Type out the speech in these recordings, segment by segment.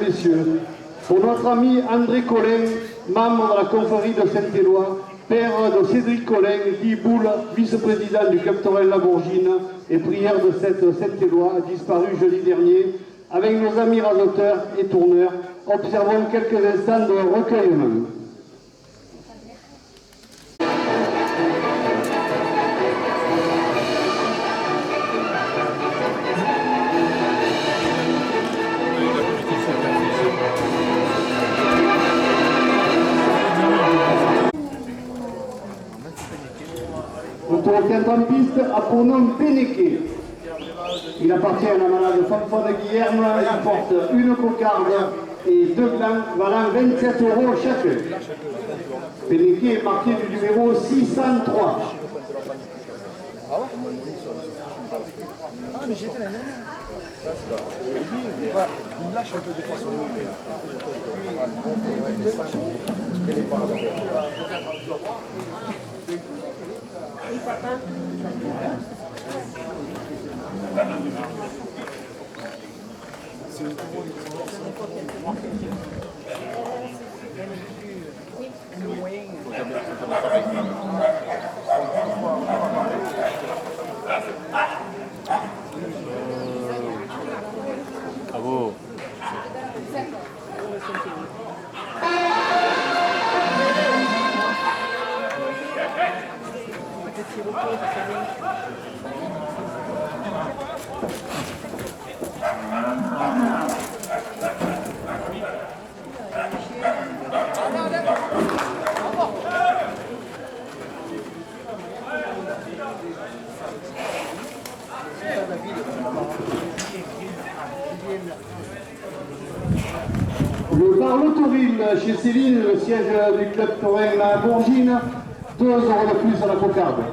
messieurs, pour notre ami André Collin, membre de la confrérie de Saint-Éloi, père de Cédric Collin, dit Boule, vice-président du Club Touraine La Bourgine et prière de cette Saint-Éloi, disparu jeudi dernier, avec nos amis rasoteurs et tourneurs, observons quelques instants de recueillement. Le tour en piste a pour nom Pénéqué. Il appartient à la malade Fanfone Guillerme, il porte une cocarde et deux blancs valant 27 € chacun. Pénéqué est marqué du numéro 603. Mais j'étais la dernière. Il lâche un peu des fois sur le Bravo. Le bar L'Autorine chez Céline, le siège du club Touraine La Bourgine, 2 € de plus à la cocarde.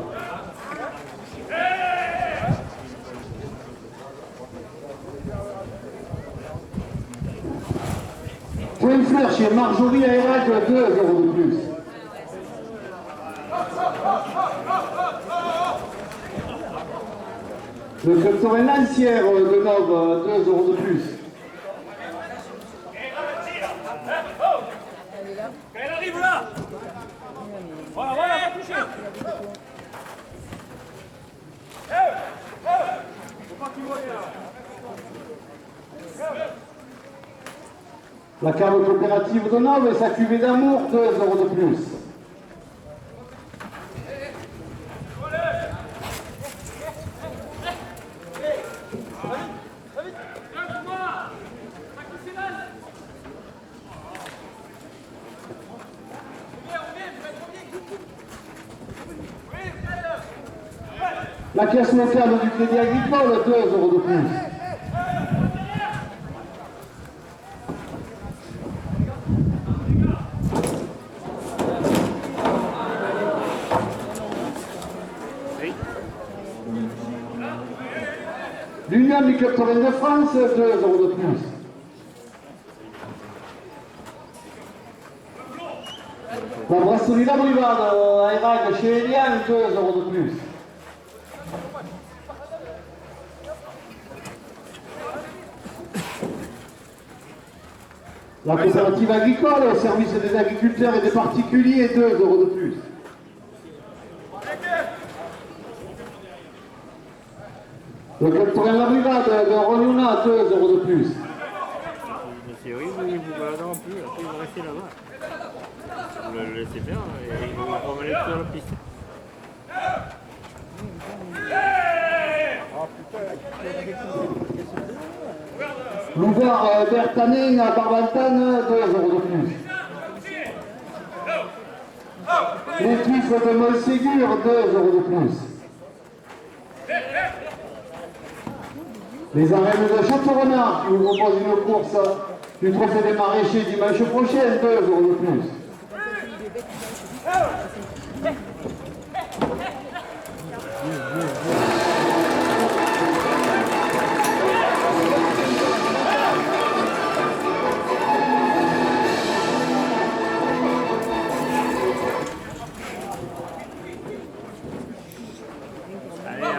Point Fleur chez Marjorie Ayrac, 2 € de plus. Le club Touraine Lancière de Nove, 2 € de plus. Elle arrive là. Voilà, voilà, va toucher. Faut pas qu'il voie La cave coopérative de Nove et sa cuvée d'amour, 2 € de plus. La caisse locale du Crédit Agricole, 2 € de plus. L'Union du Club Touraine de France, 2 € de plus. La brasserie La Brivade à Irak chez Eliane, 2 € de plus. La coopérative agricole au service des agriculteurs et des particuliers, 2 € de plus. Le club Touraine La Brigade de Rognouna, 2 € de plus. C'est horrible, il vous baladera plus, après il va rester là-bas. Vous le laissez faire et il va promener sur la piste. Louvard Bertanin à Barbantane, 2 € de plus. Les truffes de Montségur, 2 € de plus. Les arènes de Château-Renard qui vous proposent une course du trophée des maraîchers dimanche prochain, 2 € de plus.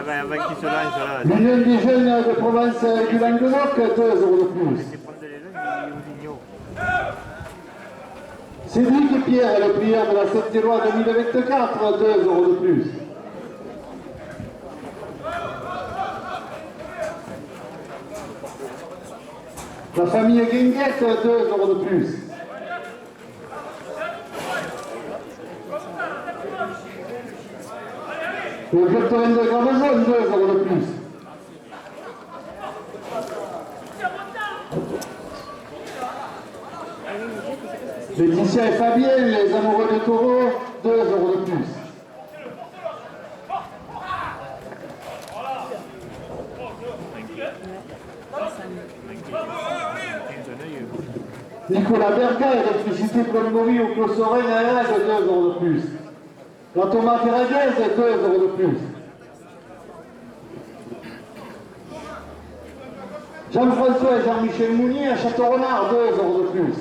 Avec qui se lance là. L'Union des jeunes de province du Languedoc, 2 € de plus. C'est prendre les jeunes, il est Cédric et Pierre, le prieur de la Sainte-Éloi 2024, 2 € de plus. La famille Guinguette, 2 € de plus. Le club Torrent de Gravaison, 2 € de plus. Laetitia et Fabien, les amoureux de taureau, 2 € de plus. Nicolas Berga, électricité Colmori au Clos Sorin à Erag, 2 € de plus. La tomate Eraguez, 2 € de plus. Jean-François et Jean-Michel Mounier à Château-Renard, 2 € de plus.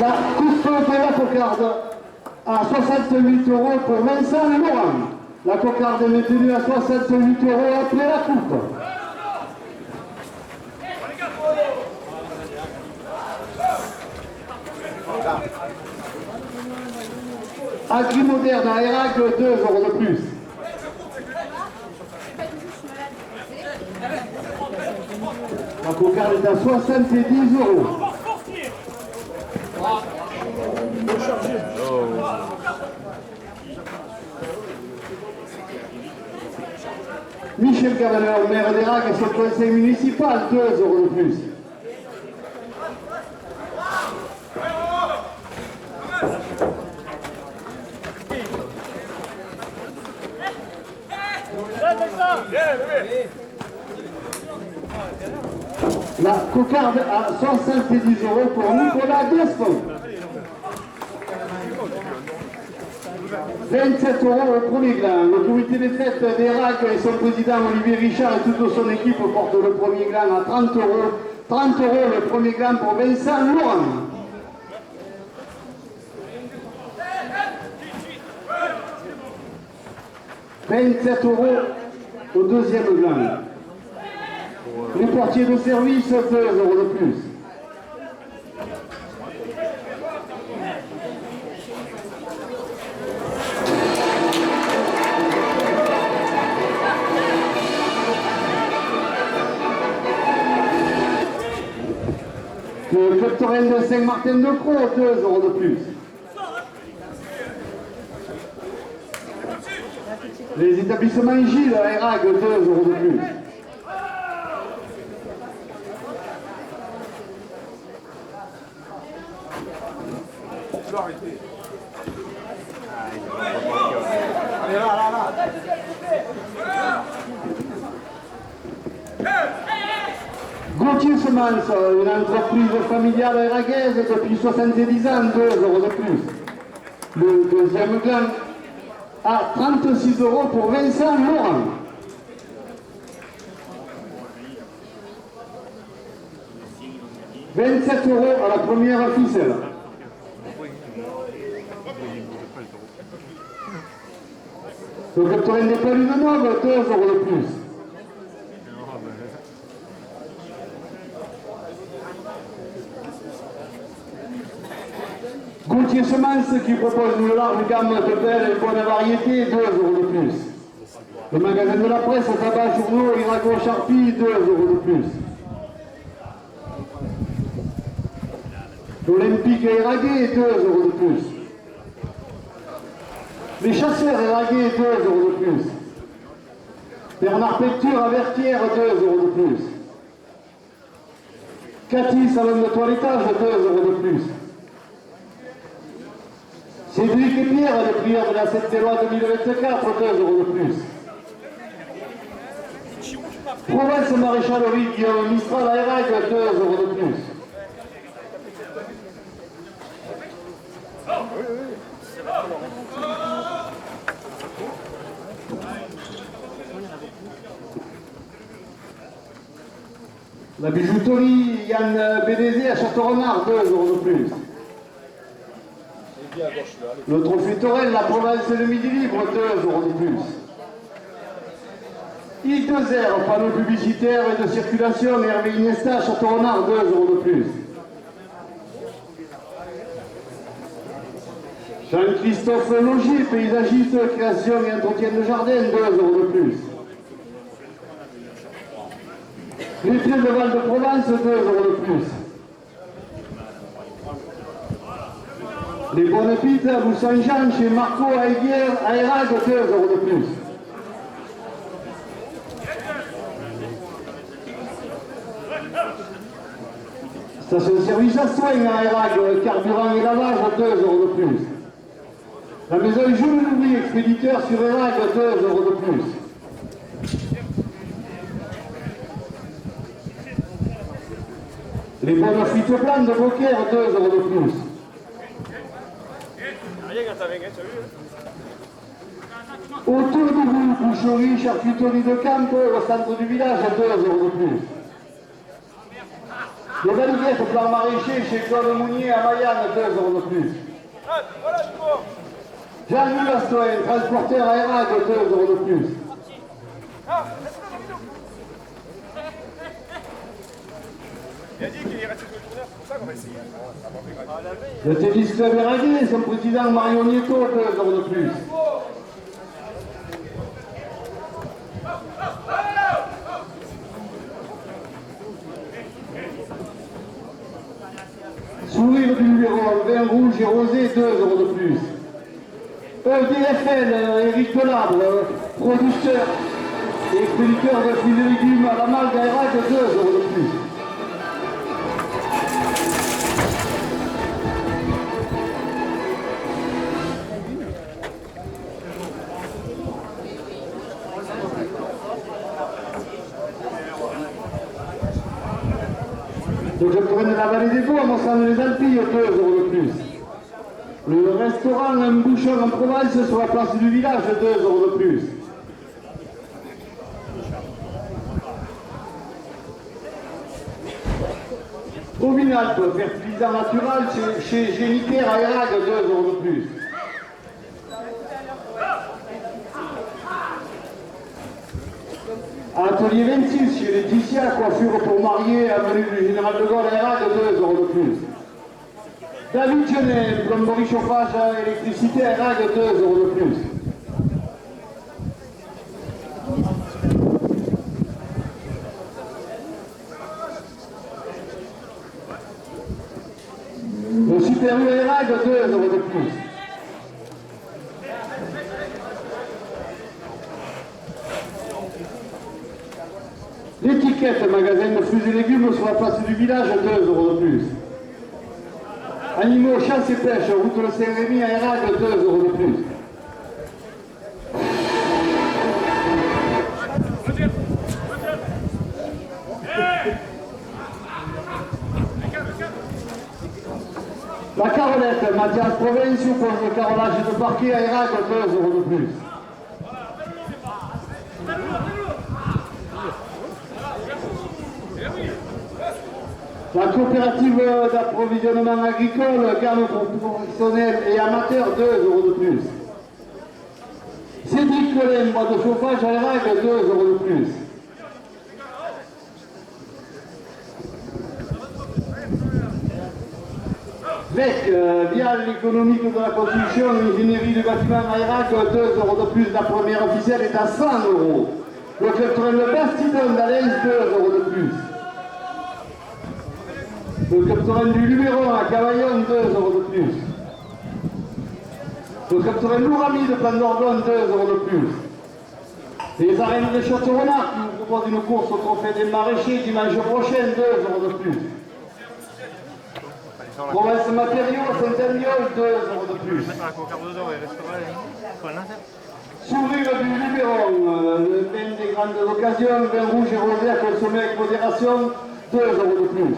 La coupe de la cocarde à 68 € pour Vincent Laurent. La cocarde est maintenue à 68 € après la coupe. Agri-Moderne à Erac, 2 € de plus. La cocarde est à 70 €. Michel Cavalier, maire d'Erac et son conseil municipal, 2 € de plus. La cocarde à 70 € pour Nicolas Despont. 27 € au premier gland. L'autorité des fêtes d'Erac et son président Olivier Richard et toute son équipe portent le premier gland à 30 €. 30 € le premier gland pour Vincent Laurent. « 27 € au deuxième gland. Les portiers de service, 2 € de plus. Le club Torrent de Saint-Martin-de-Croix, 2 € de plus. Les établissements Gilles à Erac, 2 € de plus. Gauthier Semence, une entreprise familiale éragaise depuis 70 ans, 2 € de plus. Le deuxième gland à 36 € pour Vincent Laurent. « 27 € à la première ficelle. Le capitaine des Palines Nobles, 2 € de plus. Gauthier Semence qui propose une large gamme de belles et bonnes variétés, 2 € de plus. Le magasin de la presse, tabac, journaux, Irago, Charpie, 2 € de plus. L'Olympique et Eraguet, 2 € de plus. Les chasseurs Eraguet, 2 € de plus. Bernard Pecture à Vertières, 2 € de plus. Cathy, salon de toilettage, 2 € de plus. Cédric et Pierre, les prieurs de la Sainte-Éloi 2024, 2 € de plus. Provence Maréchalerie, Guillaume Mistral à Erac, 2 € de plus. La bijouterie Yann Bénézé à Château-Renard, 2 € de plus. Le trophée Torel, la province de Midi Libre, 2 € de plus. I2R, panneau publicitaire et de circulation, Hervé Iniesta, Château-Renard, 2 € de plus. Jean-Christophe Logier, paysagiste, création et entretien de jardin, 2 € de plus. Les Traits de Val-de-Provence, 2 € de plus. Les bonnes pizzas à Boussaint-Jean chez Marco à Aiguière, à Érag, 2 € de plus. Station-service à soins à Érag, carburant et lavage, 2 € de plus. La maison Jules Louis, expéditeur sur Érag, 2 € de plus. Les bonnes frites blanches de Beaucaire, 2 € de plus. Autour de vous, boucherie, charcuterie de camp, au centre du village, 2 € de plus. Les baguettes plan maraîcher chez Claude Mounier à Mayenne, 2 € de plus. Jean-Louis Astoin, transporteur à Érag, 2 € de plus. Il a dit qu'il est resté sur le tourneur, c'est pour ça qu'on va essayer. Le tennis club Éragué, son président Mario Nieto, 2 € de plus. Sourire du Luberon, vin rouge et rosé, 2 € de plus. EDFL, Éric Delabre, producteur et expéditeur de fruits et légumes à la Malgue à Érag, 2 € de plus. Le Capitaine de la Vallée des Bois, Monsanto les Alpilles, 2 € de plus. Le restaurant Un Bouchon en Provence sur la place du village, 2 € de plus. Ovinalp, fertilisant naturel chez Génicare à Érag, 2 € de plus. Atelier 26 chez Laetitia, coiffure pour marier, avenue du Général de Gaulle à Érag, 2 € de plus. David Genet, plomberie chauffage à électricité à Érag, 2 € de plus. Le Super U à Érag, 2 € de plus. L'étiquette magasin de fruits et légumes sur la place du village, 2 € de plus. Animaux, chasse et pêche, route de Saint-Rémy à Érag, 2 € de plus. La Carolette, Mathias Provencio, poste de carrelage et de parquet à Érag, 2 € de plus. La coopérative d'approvisionnement agricole, gamme professionnelle et amateur, 2 € de plus. Cédric Colin, boîte de chauffage à Érag, 2 € de plus. VEC, via l'économique de la construction, l'ingénierie du bâtiment à Érag, 2 € de plus. La première officielle est à 100 €. Le culturel de Bastidon d'Alens, 2 € de plus. Le capitaine du Luberon à Cavaillon, 2 € de plus. Le capitaine Lourami de Pandorgon, 2 € de plus. Les arènes de Château-Renard qui nous proposent une course au trophée des maraîchers dimanche prochain, 2 € de plus. Provence Matériaux, Saint-Agnol, 2 € de plus. Sourire du Luberon, le vin des grandes occasions, vin rouge et rosé à consommer avec modération, 2 € de plus.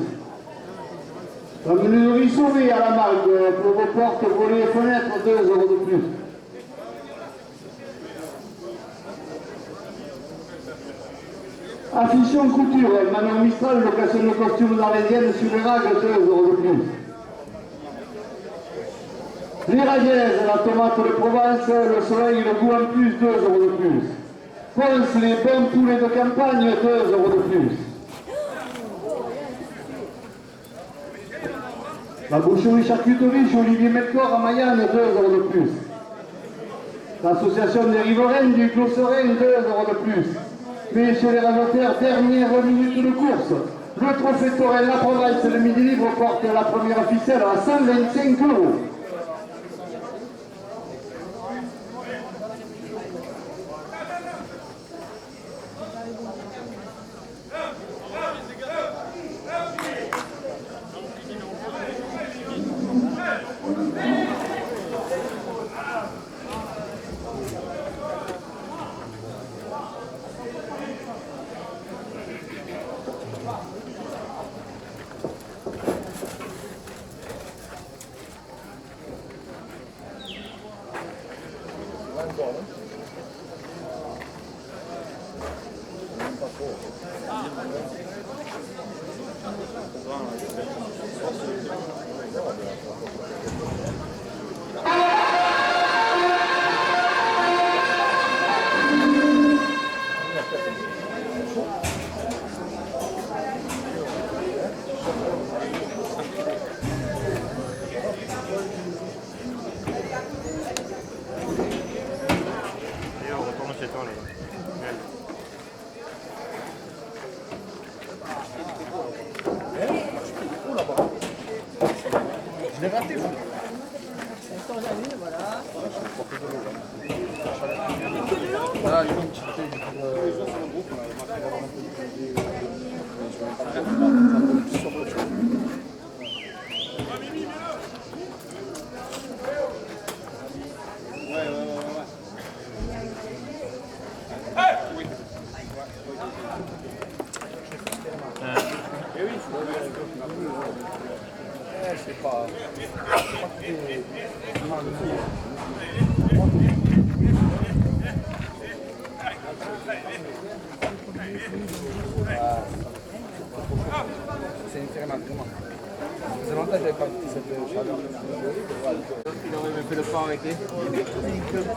La menuiserie Sauvé à la Malgue, pour vos portes, volets et fenêtres, 2 € de plus. Affichon Couture, Manon Mistral, location de costume d'Arlésienne sur les rags, 2 € de plus. Les raguaises, la tomate de Provence, le soleil et le goût en plus, 2 € de plus. Ponce, les bons poulets de campagne, 2 € de plus. La boucherie charcuterie chez Olivier Melchior à Mayenne, 2 € de plus. L'association des riverains du Clos Serein, 2 € de plus. Mais chez les rajouteurs, dernière minute de course. Le trophée Torel, la Provence, le Midi Libre porte la première ficelle à 125 €. Je l'ai raté. Voilà, il y a une petite c'est pas... C'est une vraiment. Ça fait longtemps que j'avais pas cette chaleur. Il aurait même fait le pas arrêter.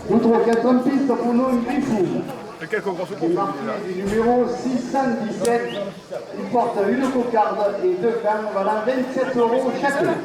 Outre 4 pistes pour nous, Grifou. De quel concours Du numéro 617, il porte une cocarde et 2 cannes valant 27 € chacun.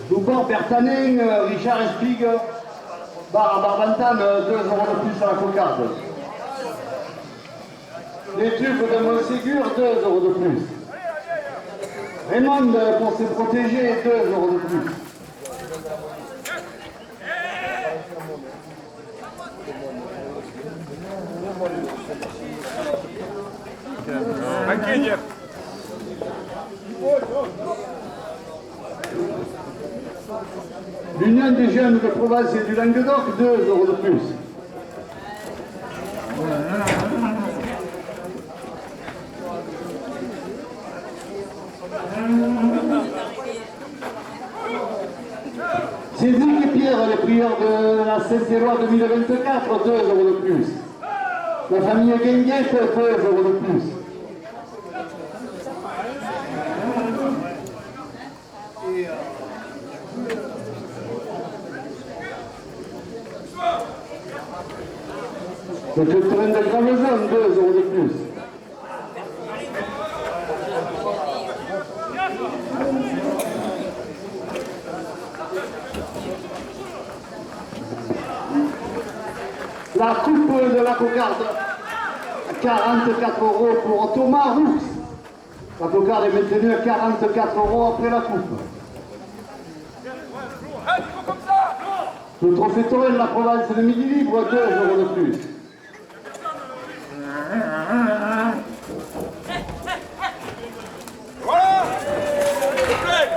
Doubord, Bertanin, Richard Espig, Bar à Barbantane, 2 € de plus à la cocarde. Les tubes de Montségur, 2 € de plus. Raymond, pour se protéger, 2 € de plus. L'Union des jeunes de Provence et du Languedoc, 2 € de plus. Cédric et Pierre, les prieurs de la Saint-Éloi 2024, 2 € de plus. La famille Guinguette, 2 € de plus. Et Le club Torrent de Gravezon, 2 euros de plus. La coupe de la cocarde, 44 euros pour Thomas Roux. La cocarde est maintenue à 44 euros après la coupe. Le trophée Torrent de la province de Midi Libre, 2 euros de plus.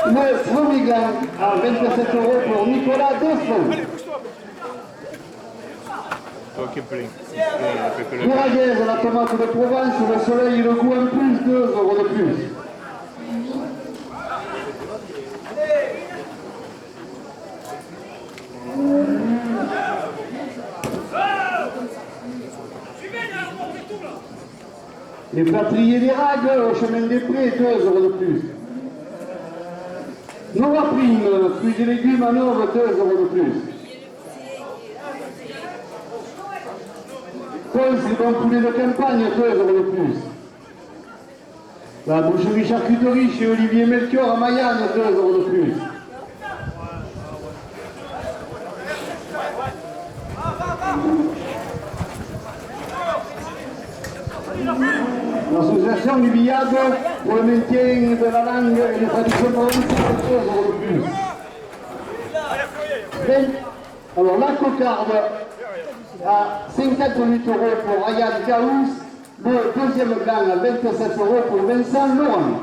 Le Fromigan à 27 euros pour Nicolas Desfond. Ok, plein. Il a fait que le... Miraguez, la tomate de Provence, le soleil et le goût en plus, 2 euros de plus. Les plâtriers des ragues au chemin des prés, 2 euros de plus. Nova Prime, fruits et légumes à Nove, 2 euros de plus. Pons, les bons poulets de campagne, 2 euros de plus. La boucherie charcuterie chez Olivier Melchior à Mayenne, 2 euros de plus. L'association du billade pour le maintien de la langue et des traditions provençales, 2 euros de plus. Alors la cocarde à 58 euros pour Ryan Caous, le deuxième blanc à 27 euros pour Vincent Laurent.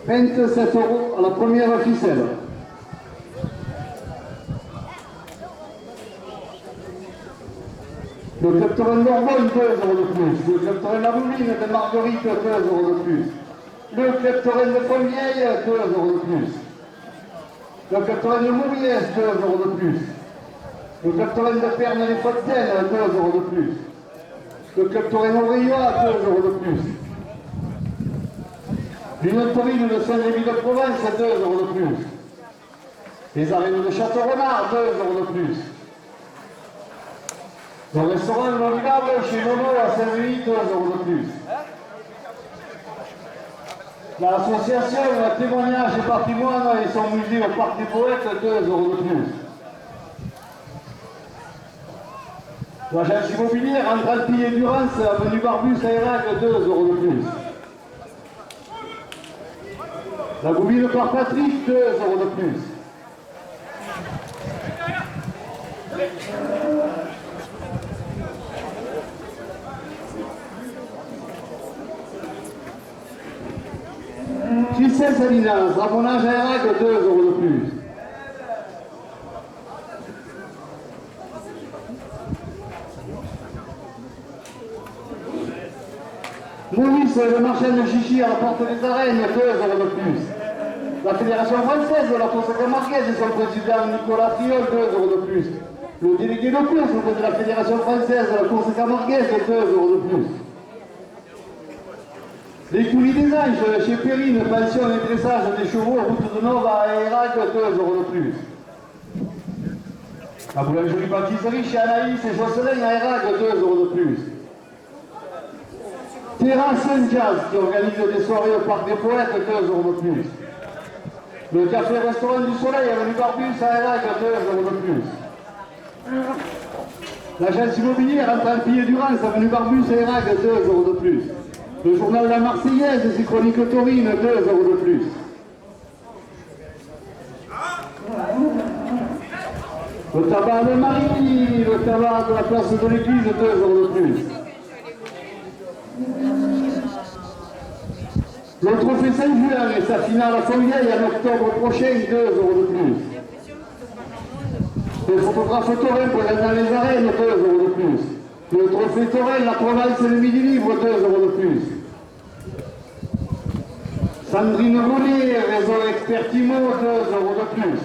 « 27 euros à la première ficelle. Le club Torrent d'Orbogne, 2 euros de plus. Le club Torrent de la Bouvine de Marguerite, 2 euros de plus. Le club Torrent de Fontvieille, 2 euros de plus. Le club Torrent de Mouriès, 2 euros de plus. Le club Torrent de Pernes les Fontaines, 2 euros de plus. Le club Torrent d'Auréois, 2 euros de plus. L'Union Taurine de Saint-Rémy de Provence, 2 euros de plus. Les arènes de Château-Renard, 2 euros de plus. Le restaurant L'Olivable chez Nono à Saint-Rémy, 2 euros de plus. L'association Témoignages et Patrimoine et son musée au Parc des Poètes, 2 euros de plus. L'agence immobilière entre Alpi et Durance, avenue Barbus à Hérac, 2 euros de plus. La Bouville par Patrick, 2 euros de plus. Christelle Salinas, abonnage à Hérac, 2 euros de plus. Maurice, le marchand de chichi à la porte des arènes, 2 euros de plus. La Fédération française de la course camarguaise et son président Nicolas Triol, 2 euros de plus. Le délégué de course de la Fédération française de la course camarguaise, 2 euros de plus. Les coulis des anges chez Perrine, pension et dressage des chevaux, route de Nova à Hérac, 2 euros de plus. La boulangerie pâtisserie chez Anaïs et Josselin à Hérac, 2 euros de plus. Terrasse Saint-Jazz qui organise des soirées au Parc des Poètes, 2 euros de plus. Le café-restaurant du Soleil avenue Barbus à Hérac, 2 euros de plus. L'agence immobilière entre Alpi et Durance avenue Barbus à Hérac, 2 euros de plus. Le journal La Marseillaise et ses chroniques taurines, 2 euros de plus. Le tabac de Marie, le tabac de la place de l'église, 2 euros de plus. Le trophée Saint-Julien et sa finale à Fontvieille en octobre prochain, 2 euros de plus. Le photographe Torrent présent dans les arènes, 2 euros de plus. Le trophée Torrent, la province et le Midi Libre, 2 euros de plus. Sandrine Rollier, réseau Expertimo, 2 euros de plus.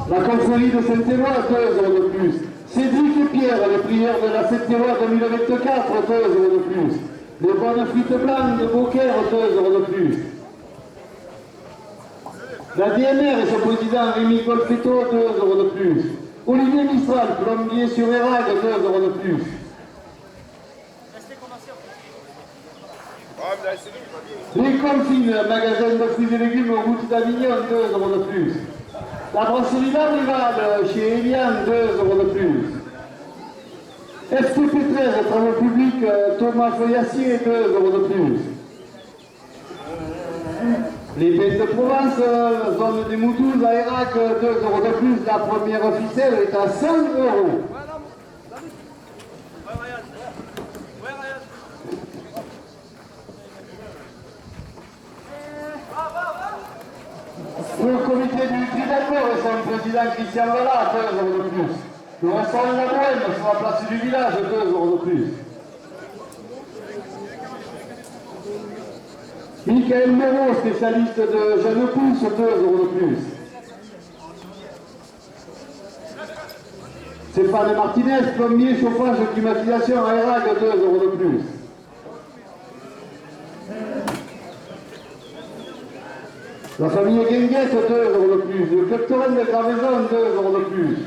La confrérie de Saint-Éloi, 2 euros de plus. Cédric et Pierre, les prières de la Saint-Éloi 2024, 2 euros de plus. Les bonnes frites blanches de Beaucaire, 2 euros de plus. La DMR et son président Rémi Colfetto, 2 euros de plus. Olivier Mistral, plombier sur Érag, 2 euros de plus. Les Confines, magasin de fruits et légumes au route d'Avignon, 2 euros de plus. La brasserie Labrivade chez Eliane, 2 euros de plus. FTP13, travaux publics, Thomas Feuillassier, 2 euros de plus. Les Pays de Provence, zone des Moutoules, à Erac, 2 euros de plus. La première ficelle est à 100 euros. Le comité du Cri d'Albert et son président Christian Vallat, 2 euros de plus. Le restaurant La Bohème sur la place du village, 2 euros de plus. Michael Moreau, spécialiste de jeunes pousses, 2 euros de plus. Stéphane Martinez, plombier, chauffage, climatisation, à Érag, 2 euros de plus. La famille Guinguette, 2 euros de plus. Le club Torrent de Gravaison, 2 euros de plus.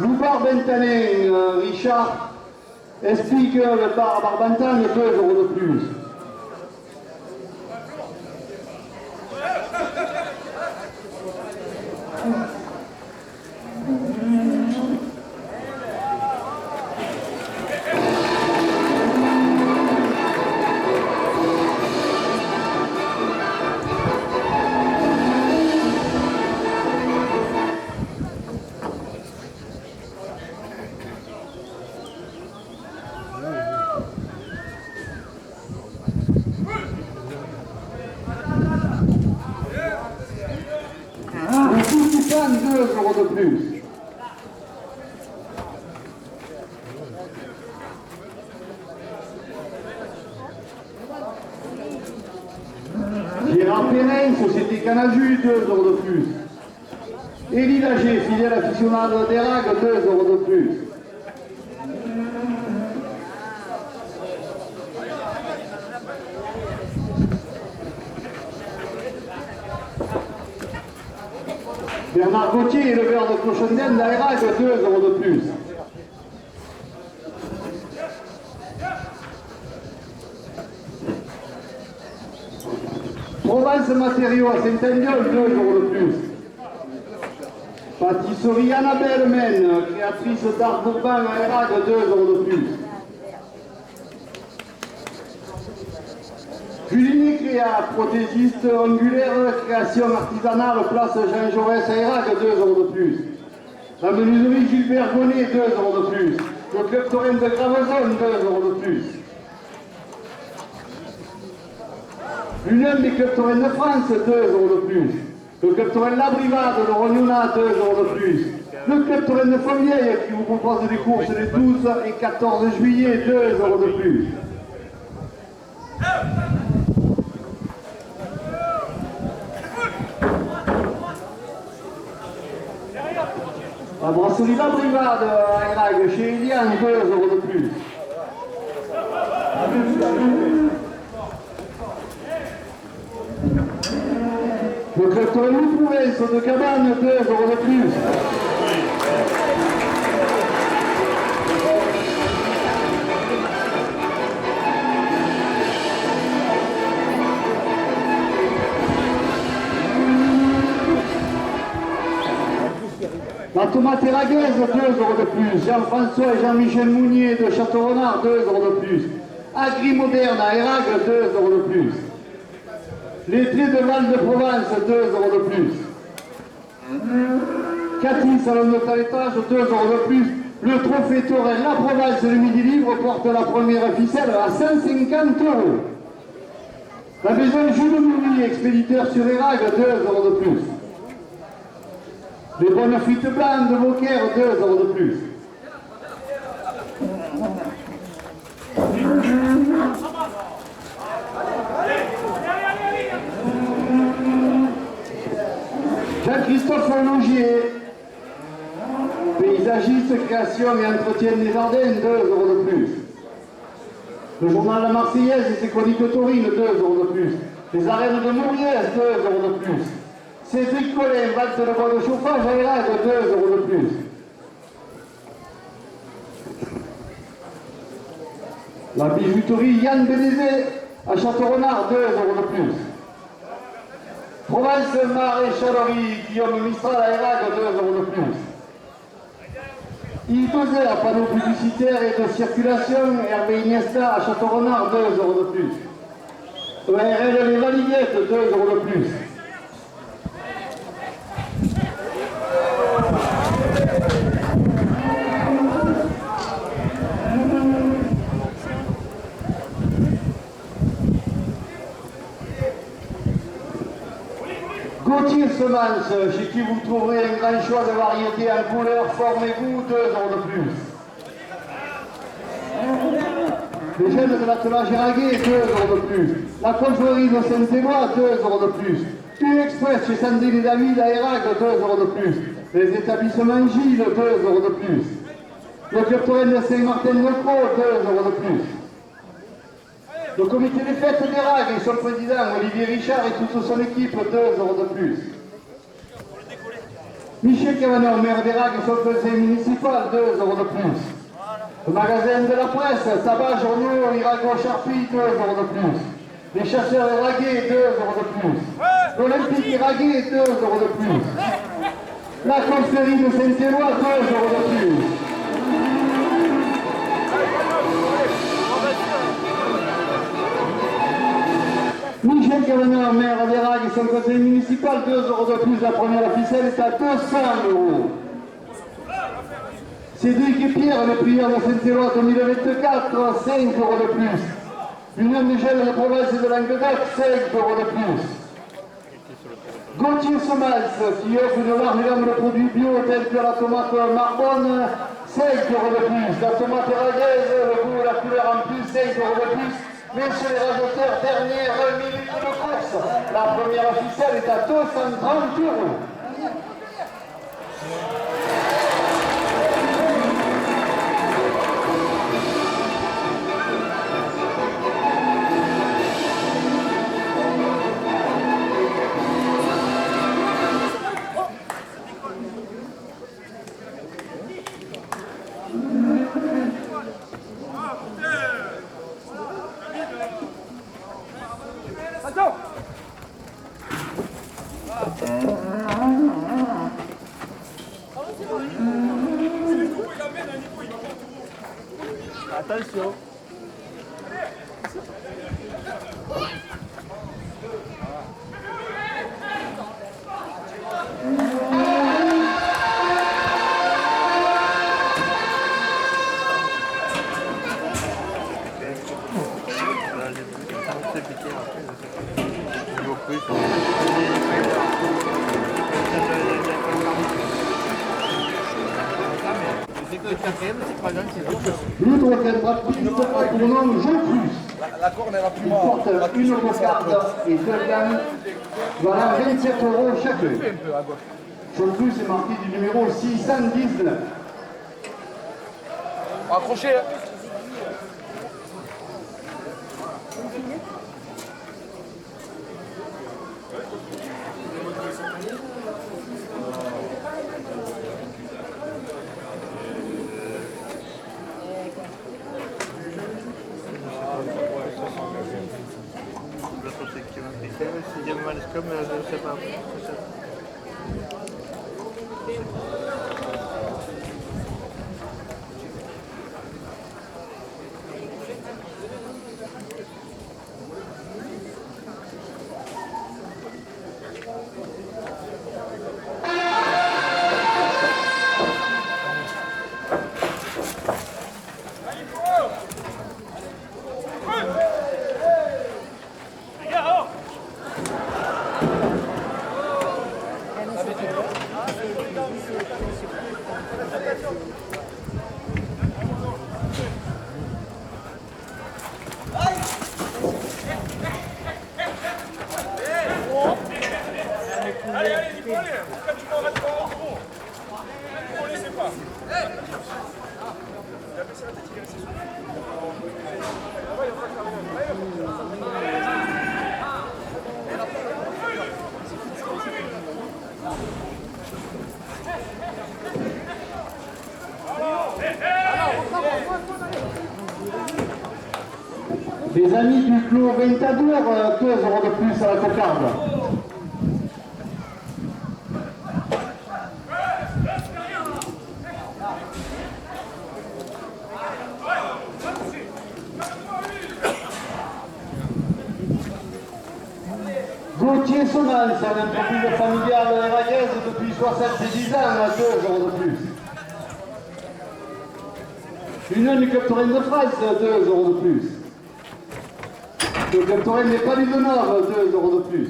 Loupard Bentané, Richard explique le bar à Barbantagne, 2 euros de plus. Le Toucan, 2 euros de plus. Gérard Perrin, Société Canaju, 2 euros de plus. Élie Lager, fidèle aficionado d'Érag, 2 euros de plus. Bernard Gauthier, éleveur de cochon d'Inde d'Aérag, 2 euros de plus. Provence Matériaux à Saint-Andiol, 2 euros de plus. Pâtisserie Annabelle Men, créatrice d'art Bourban à Érag, 2 euros de plus. Julie Créa, prothésiste angulaire, création artisanale, place Jean Jaurès à Érag, 2 euros de plus. La menuiserie Gilbert Gonnet, 2 euros de plus. Le club Torrent de Gravaison, 2 euros de plus. L'Union des clubs Torrent de France, 2 euros de plus. Le club Torrent Labrivade, le Rognona, 2 euros de plus. Le club Torrent de Fontvieille qui vous propose des courses les 12 et 14 juillet, 2 euros de plus. La brasserie Labrivade à Érag, chez Eliane, 2 euros de plus. Le club Torrent Loup-Provence de Cabane, 2 euros de plus. La tomate éraguaise, 2 euros de plus. Jean-François et Jean-Michel Mounier de Château-Renard, 2 euros de plus. Agri Moderne à Érag, 2 euros de plus. Les traits de Val de Provence, 2 euros de plus. Cathy, salon de toilettage, 2 euros de plus. Le trophée Torrent, la Provence, le Midi Libre porte la première ficelle à 150 euros. La maison Jules Moury, expéditeur sur Érag, 2 euros de plus. Les bonnes frites blanches de Beaucaire, 2 euros de plus. Christophe Logier. Paysagiste, création et entretien des jardins, 2 euros de plus. Le journal La Marseillaise et ses chroniques taurines, 2 euros de plus. Les arènes de Mouriez, 2 euros de plus. Cédric Collin, valse de bois de chauffage à Erague, 2 euros de plus. La bijouterie Yann Bénézé à Château-Renard, 2 euros de plus. Provence Maréchalerie Guillaume Mistral à Erague, 2 euros de plus. I2Z à panneaux publicitaires et de circulation, Hervé Iniesta à Château-Renard, 2 euros de plus. ERL Les Valignettes, 2 euros de plus. Gauthier Semences, chez qui vous trouverez un grand choix de variétés en couleur, forme et goût, 2 euros de plus. Les jeunes de l'attelage Eraguet, 2 euros de plus. La confrérie de Saint-Éloi, 2 euros de plus. Puis Express chez Sandrine et David à Erague, 2 euros de plus. Les établissements Gilles, 2 euros de plus. Le club Torrent de Saint-Martin-de-Croix, 2 euros de plus. Le comité des fêtes d'Erague et son président Olivier Richard et toute son équipe, 2 euros de plus. Michel Cavanon, maire d'Erague et son conseil municipal, 2 euros de plus. Le magasin de la presse, tabac, journaux, Irago, Charpie, 2 euros de plus. Les chasseurs Eraguet, 2 euros de plus. L'Olympique Eraguet, 2 euros de plus. La confrérie de Saint-Éloi, 2 euros de plus. Michel Cavanon, maire d'Erague et son conseil municipal, 2 euros de plus. La première ficelle est à 200 euros. Cédric et Pierre, les prières de Saint-Éloi 2024, 5 euros de plus. L'Union des jeunes de province de Languedoc, 5 euros de plus. Gauthier Semences, qui offre une large gamme de produits bio tels que la tomate Marbonne, 5 euros de plus. La tomate Eraguaise, le goût et la couleur en plus, 5 euros de plus. Mais chez les rajouteurs, dernière minute de course. La première ficelle est à 230 euros. Attention. L'autre rapide pour nom Jean Cruz. La corne est Il porte une cocarde et 2 gants. Voilà 27 euros chacun. Jean Cruz est marqué du numéro 619. Accrochez. Comme je ne sais pas. Les amis du Clos Ventadour, 2 euros de plus à la cocarde. Gauthier Sonal, c'est un entreprise familiale héragaise depuis 70 ans, à 2 euros de plus. Union du Club Taurin de France, 2 euros de plus. Le Club Taurin n'est pas du Nord, 2 euros de plus.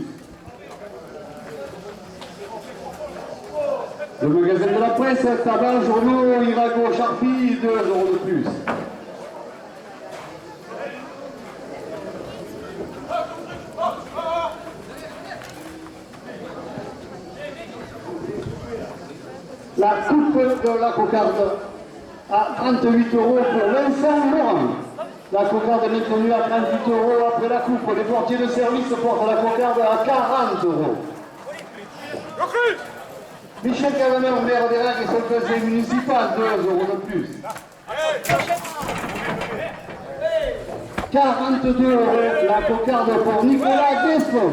Le magasin de la presse, tabac, journaux, Irago, Charpie, 2 euros de plus. La coupe de la cocarde à 38 euros pour Vincent Laurent. La cocarde est maintenue à 38 euros après la coupe. Les portiers de service portent la cocarde à 40 euros. Michel Cavaner, maire d'Erac et son conseil municipal, 2 euros de plus. 42 euros la cocarde pour Nicolas Desfond.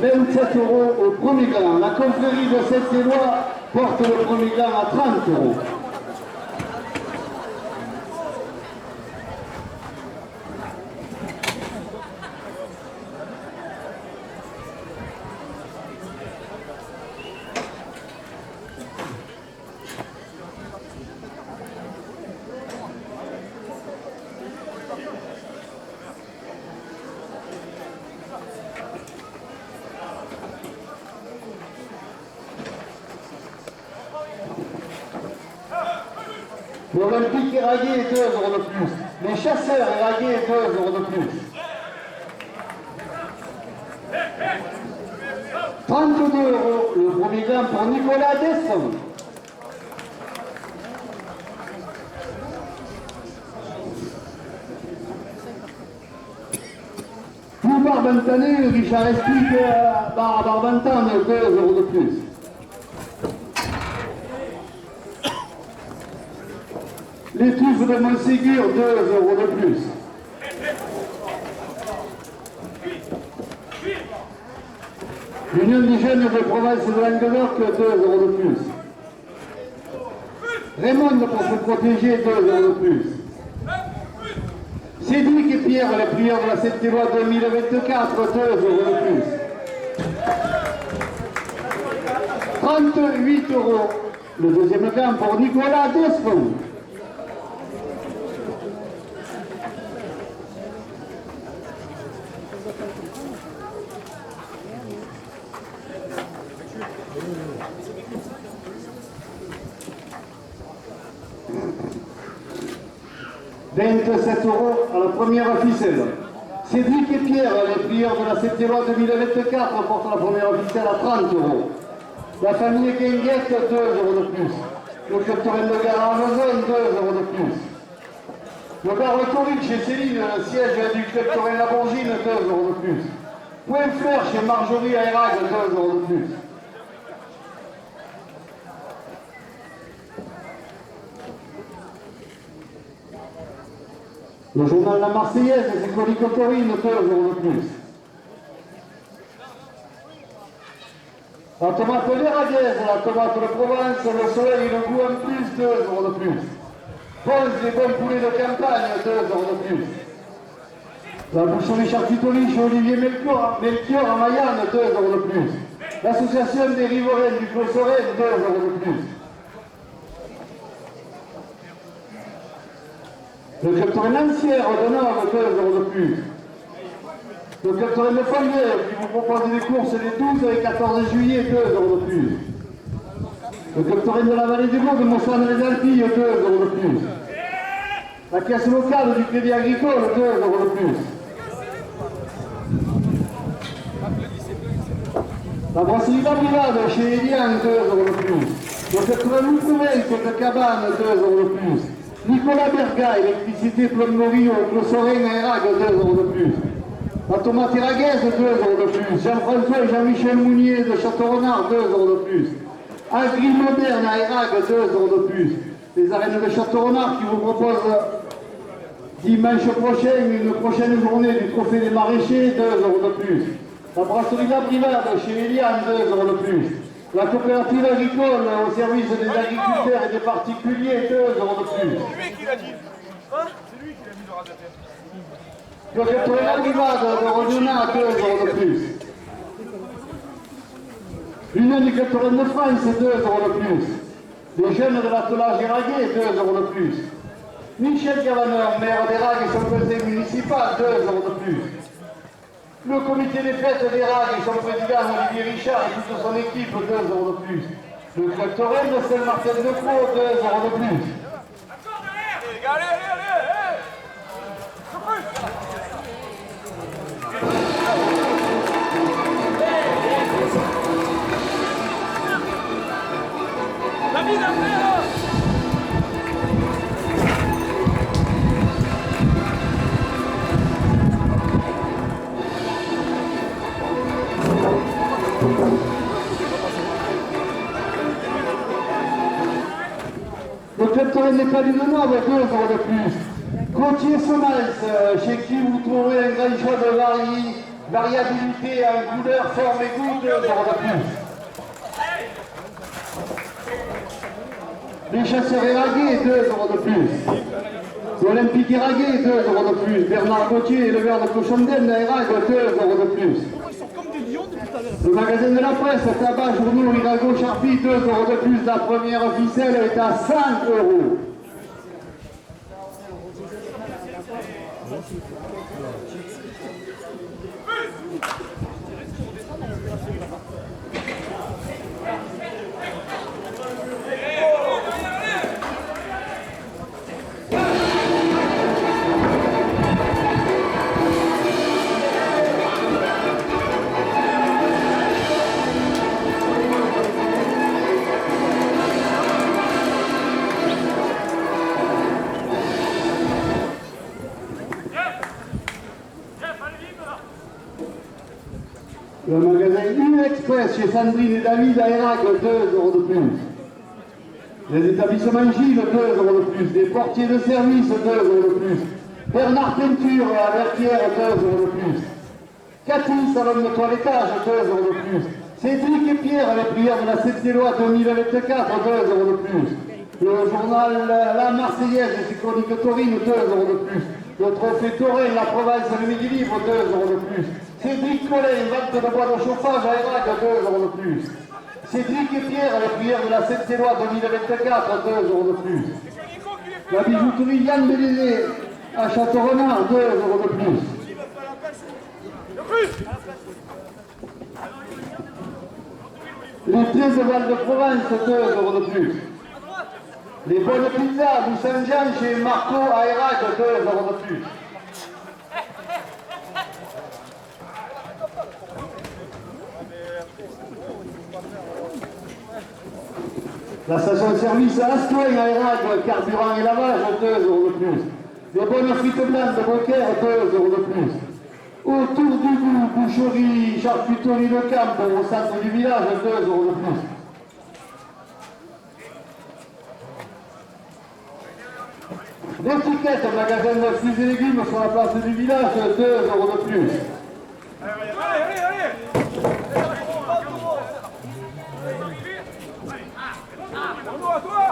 27 euros au premier grain. La confrérie de Sept-Éloi porte le premier grain à 30 euros. L'Olympique éragué, 2 euros de plus. Les chasseurs éragués, 2 euros de plus. 32 euros le premier grain pour Nicolas Desson. Pour Barbantane, Richard explique Barbantane, 2 euros de plus. Les touffes de Montségur, 2 euros de plus. L'Union des jeunes de province de Languedoc, 2 euros de plus. Raymond pour se protéger, 2 euros de plus. Cédric et Pierre, les prières de la Sept-Éloi 2024, 2 euros de plus. 38 euros le deuxième gain pour Nicolas Desfond. « 27 euros à la première ficelle. Cédric et Pierre, les prières de la Sept-Éloi 2024, portent la première ficelle à 30 euros. La famille Guinguette, 2 euros de plus. Le Club Taurin de Gare en zone, 2 euros de plus. Le bar Retourine chez Céline, le siège du Club Taurin La Bourgine, 2 euros de plus. Point Fleur chez Marjorie à Erague, 2 euros de plus. Le journal La Marseillaise, c'est Colico Taurine, 2 euros de plus. La tomate l'Éraguaise, la tomate de Provence, le soleil et le goût en plus, 2 euros de plus. Ponce, les bons poulets de campagne, 2 euros de plus. La boucherie charcuterie chez Olivier Melchior à Mayenne, 2 euros de plus. L'association des riverains du Clos Sorel, 2 euros de plus. Le Club Taurin Lancière de Nord, 2 euros de plus. Le Club Taurin de Follière qui vous propose des courses les 12 et 14 juillet, 2 euros de plus. Le Club Taurin de la Vallée du Vaud de Mossane-les-Alpilles, 2 euros de plus. La caisse locale du Crédit Agricole, 2 euros de plus. La brasserie La Brigade chez Eliane, 2 euros de plus. Le Club Taurin Loucouvence de Cabane, 2 euros de plus. Nicolas Berga, électricité plomberie au Clos Sorel à Erague, 2 euros de plus. La tomate éraguaise, 2 euros de plus. Jean-François et Jean-Michel Mounier de Château-Renard, 2 euros de plus. Agri moderne à Erague, 2 euros de plus. Les arènes de Château-Renard qui vous proposent dimanche prochain une prochaine journée du trophée des maraîchers, 2 euros de plus. La brasserie La Brivade chez Eliane, 2 euros de plus. La coopérative agricole au service des agriculteurs et des particuliers, 2 euros de plus. C'est lui qui l'a dit. Hein? C'est lui qui l'a mis le rasateur. Le La Brivade de Rognona, 2 euros de plus. L'Union du culturel de France, 2 euros de plus. Les jeunes de l'attelage Eraguet, 2 euros de plus. Michel Gavaneur, maire d'Erague et son conseil municipal, 2 euros de plus. Le comité des fêtes d'Erague et son président Olivier Richard et toute son équipe, 2 euros de plus. Le club Torrent de Saint-Martin-de-Croix, 2 euros de plus. Allez, allez, allez, allez. David, après, là. Le club Torrent des Plaines de Nord, 2 euros de plus. Gauthier Semence, chez qui vous trouverez un grand choix de variabilité en couleur, forme et goût, 2 euros de plus. Les chasseurs Eraguet, 2 euros de plus. L'Olympique Eraguet, 2 euros de plus. Bernard Gauthier, le verre de cochon d'Inde à Erague, 2 euros de plus. Le magasin de la presse, tabac, journaux, Irago, Charpie, 2 euros de plus. La première ficelle est à 5 euros. Le magasin U-Express chez Sandrine et David à Erague, 2 euros de plus. Les établissements Gilles, 2 euros de plus. Les portiers de service, 2 euros de plus. Bernard Peinture à Vertière, 2 euros de plus. Cathy, salon de toilettage, 2 euros de plus. Cédric et Pierre, les prières de la 7e loi 2024, 2 euros de plus. Le journal La Marseillaise et ses chroniques taurines, 2 euros de plus. Le trophée Torrent, la Provence et le Midi Libre, 2 euros de plus. Cédric Collet, vente de bois de chauffage à Erague, 2 euros de plus. Cédric et Pierre, les prières de la 7e loi 2024, 2 euros de plus. La bijouterie Yann Bélézé à Château-Renard, 2 euros de plus. Les 13 Val de Provence, 2 euros de plus. Les bonnes pizzas du Saint-Jean chez Marco à Erague, 2 euros de plus. La station-service à Ascoin à Erague, carburant et lavage, 2 euros de plus. Les bonnes frites blanches de Beaucaire, 2 euros de plus. Autour du goût, boucherie, charcuterie de camp au centre du village, 2 euros de plus. L'étiquette, magasin de fruits et légumes sur la place du village, 2 euros de plus. Allez, allez, allez. À toi.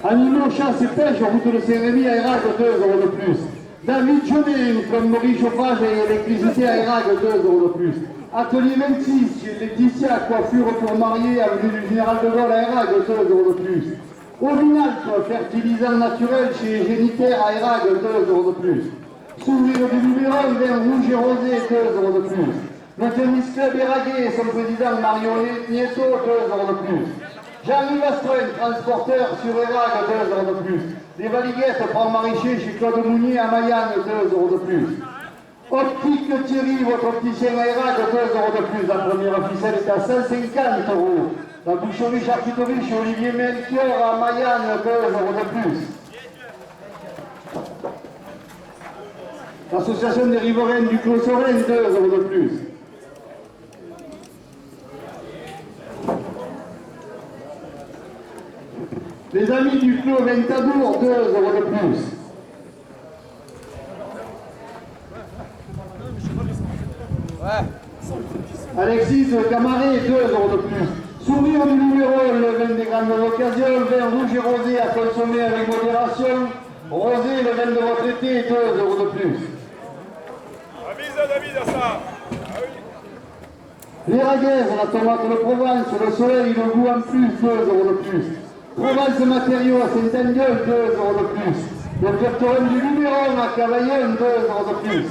Animaux, chasse et pêche, route de Saint-Rémy à Erague, 2 euros de plus. David Jeunet, plomberie, chauffage et électricité à Erague, 2 euros de plus. Atelier 26, chez Laetitia, coiffure pour marier, avenue du Général de Gaulle à Erague, 2 euros de plus. Ovinalp, fertilisant naturel chez Génitaire à Erague, 2 euros de plus. Sourire du Luberon, vin rouge et rosé, 2 euros de plus. Le tennis club Eraguet, son président Mario Nieto, 2 euros de plus. Jean-Louis Lastrein, transporteur sur Erague, 2 euros de plus. Les Valiguettes, prend maraîcher chez Claude Mounier à Mayenne, 2 euros de plus. Optique Thierry, votre opticien à Erague, 2 euros de plus. La première ficelle est à 150 euros. La boucherie charcuterie chez Olivier Melchior à Mayenne, 2 euros de plus. L'association des riveraines du Clos Sorel, 2 euros de plus. Les amis du Clos Ventadour, 2 euros de plus. Alexis Camaret, 2 euros de plus. Sourire du numéro, le vin des grandes occasions, vin rouge et rosé à consommer avec modération. Rosé, le vin de votre été, 2 euros de plus. Avise David à ça. Les raguaises, la tomate de Provence, le soleil, le goût en plus, 2 euros de plus. Provence matériaux à Saint-Angueul, 2 euros de plus. Le Pertoren du Luberon à Cavaillon, 2 euros de plus.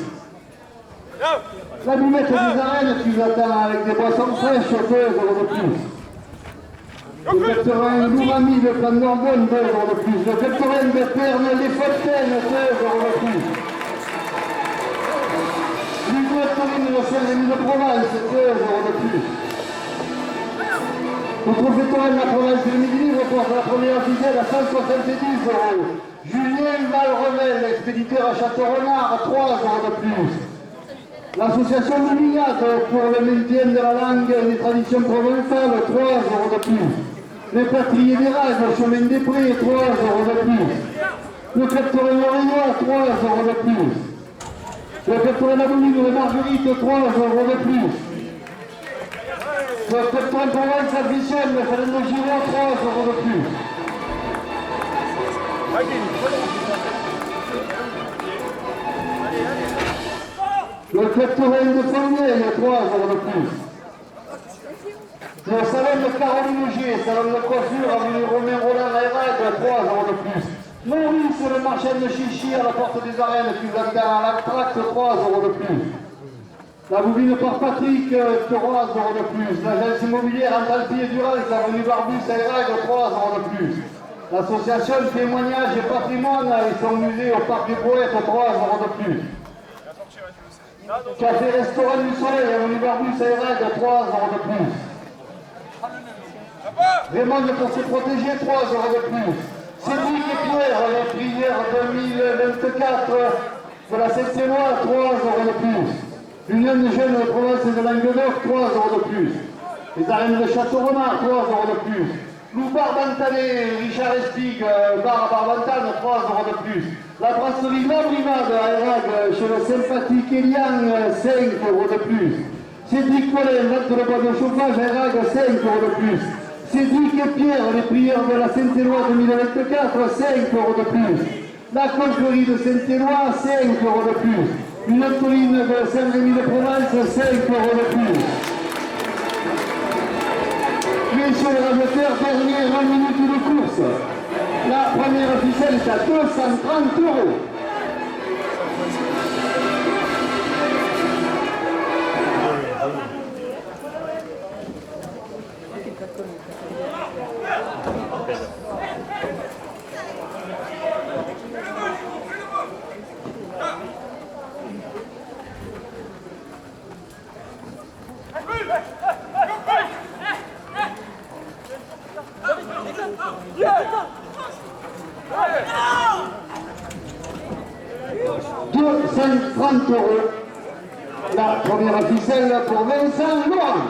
La buvette des arènes, tu l'attends avec des boissons fraîches, 2 euros de plus. Le Pertoren Lourami de Plan d'Orgonne, 2 euros de plus. Le Pertoren de Perne, les Fontaines, 2 euros de plus. L'Hugues de Saint-Rémy de Provence, 2 euros de plus. Notre Pertoren de la Provence de Midi reporte la première ficelle à 170 euros. Julien Valrevel, expéditeur à Château-Renard, 3 euros de plus. L'association Lumignate pour le maintien de la langue et des traditions provençales, 3 euros de plus. Les Patriers des Rages, le chemin des Prés, 3 euros de plus. Le Pertoren Lorinois, 3 euros de plus. Le Pertoren Abomine de Marguerite, 3 euros de plus. Le Pertoren Provence à Vichel, le Salon de Giraud, 3 euros de plus. Le Pertoren de Fournier, 3 euros de plus. Le salon de Caroline Augier, salon de coiffure, avenue Romain Roland à Érag, 3 euros de plus. Maurice, le marchand de chichi à la porte des arènes, qui vous attend à l'Actract, 3 euros de plus. La bobine par Patrick, 3 euros de plus. L'agence immobilière Antalpi et Durance, avenue Barbus à Érag, 3 euros de plus. L'association Témoignages et Patrimoine et son musée au Parc des Poètes, 3 euros de plus. Café Restaurant du Soleil, avenue Barbus à Érag, 3 euros de plus. Raymond pour se protéger, 3 euros de plus. Cédric et Pierre, les prières 2024 de la Seine-Saint-Loire, 3 euros de plus. L'Union des jeunes de Provence et de Languedoc, 3 euros de plus. Les arènes de Château-Renard, 3 euros de plus. Lou Barbantané, Richard Espig, bar à Barbantane, 3 euros de plus. La brasserie La Brivade à Érag, chez le sympathique Elian, 5 euros de plus. Cédric Collet, vente de bois de chauffage à Érag, 5 euros de plus. Cédric et Pierre, les prières de la Saint-Éloi 2024, 5 euros de plus. La confrérie de Saint-Éloi, 5 euros de plus. Une Antoline de Saint-Rémy de Provence, 5 euros de plus. Messieurs les radiateurs, dernière 1 minute de course. La première ficelle est à 230 euros. €230. La première ficelle pour Vincent Laurent.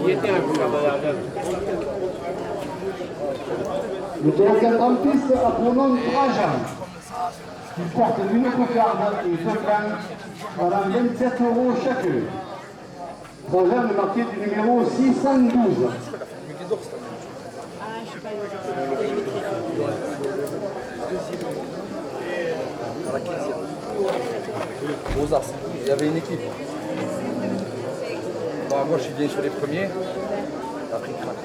Le numéro 4 en piste a pour nom Trajan. Il porte une cocarde et 2 plans valant 27 € chacun. Trajan est marqué du numéro 612. Rosas, il y avait une équipe. Bon, moi je suis bien sur les premiers. Après il craque.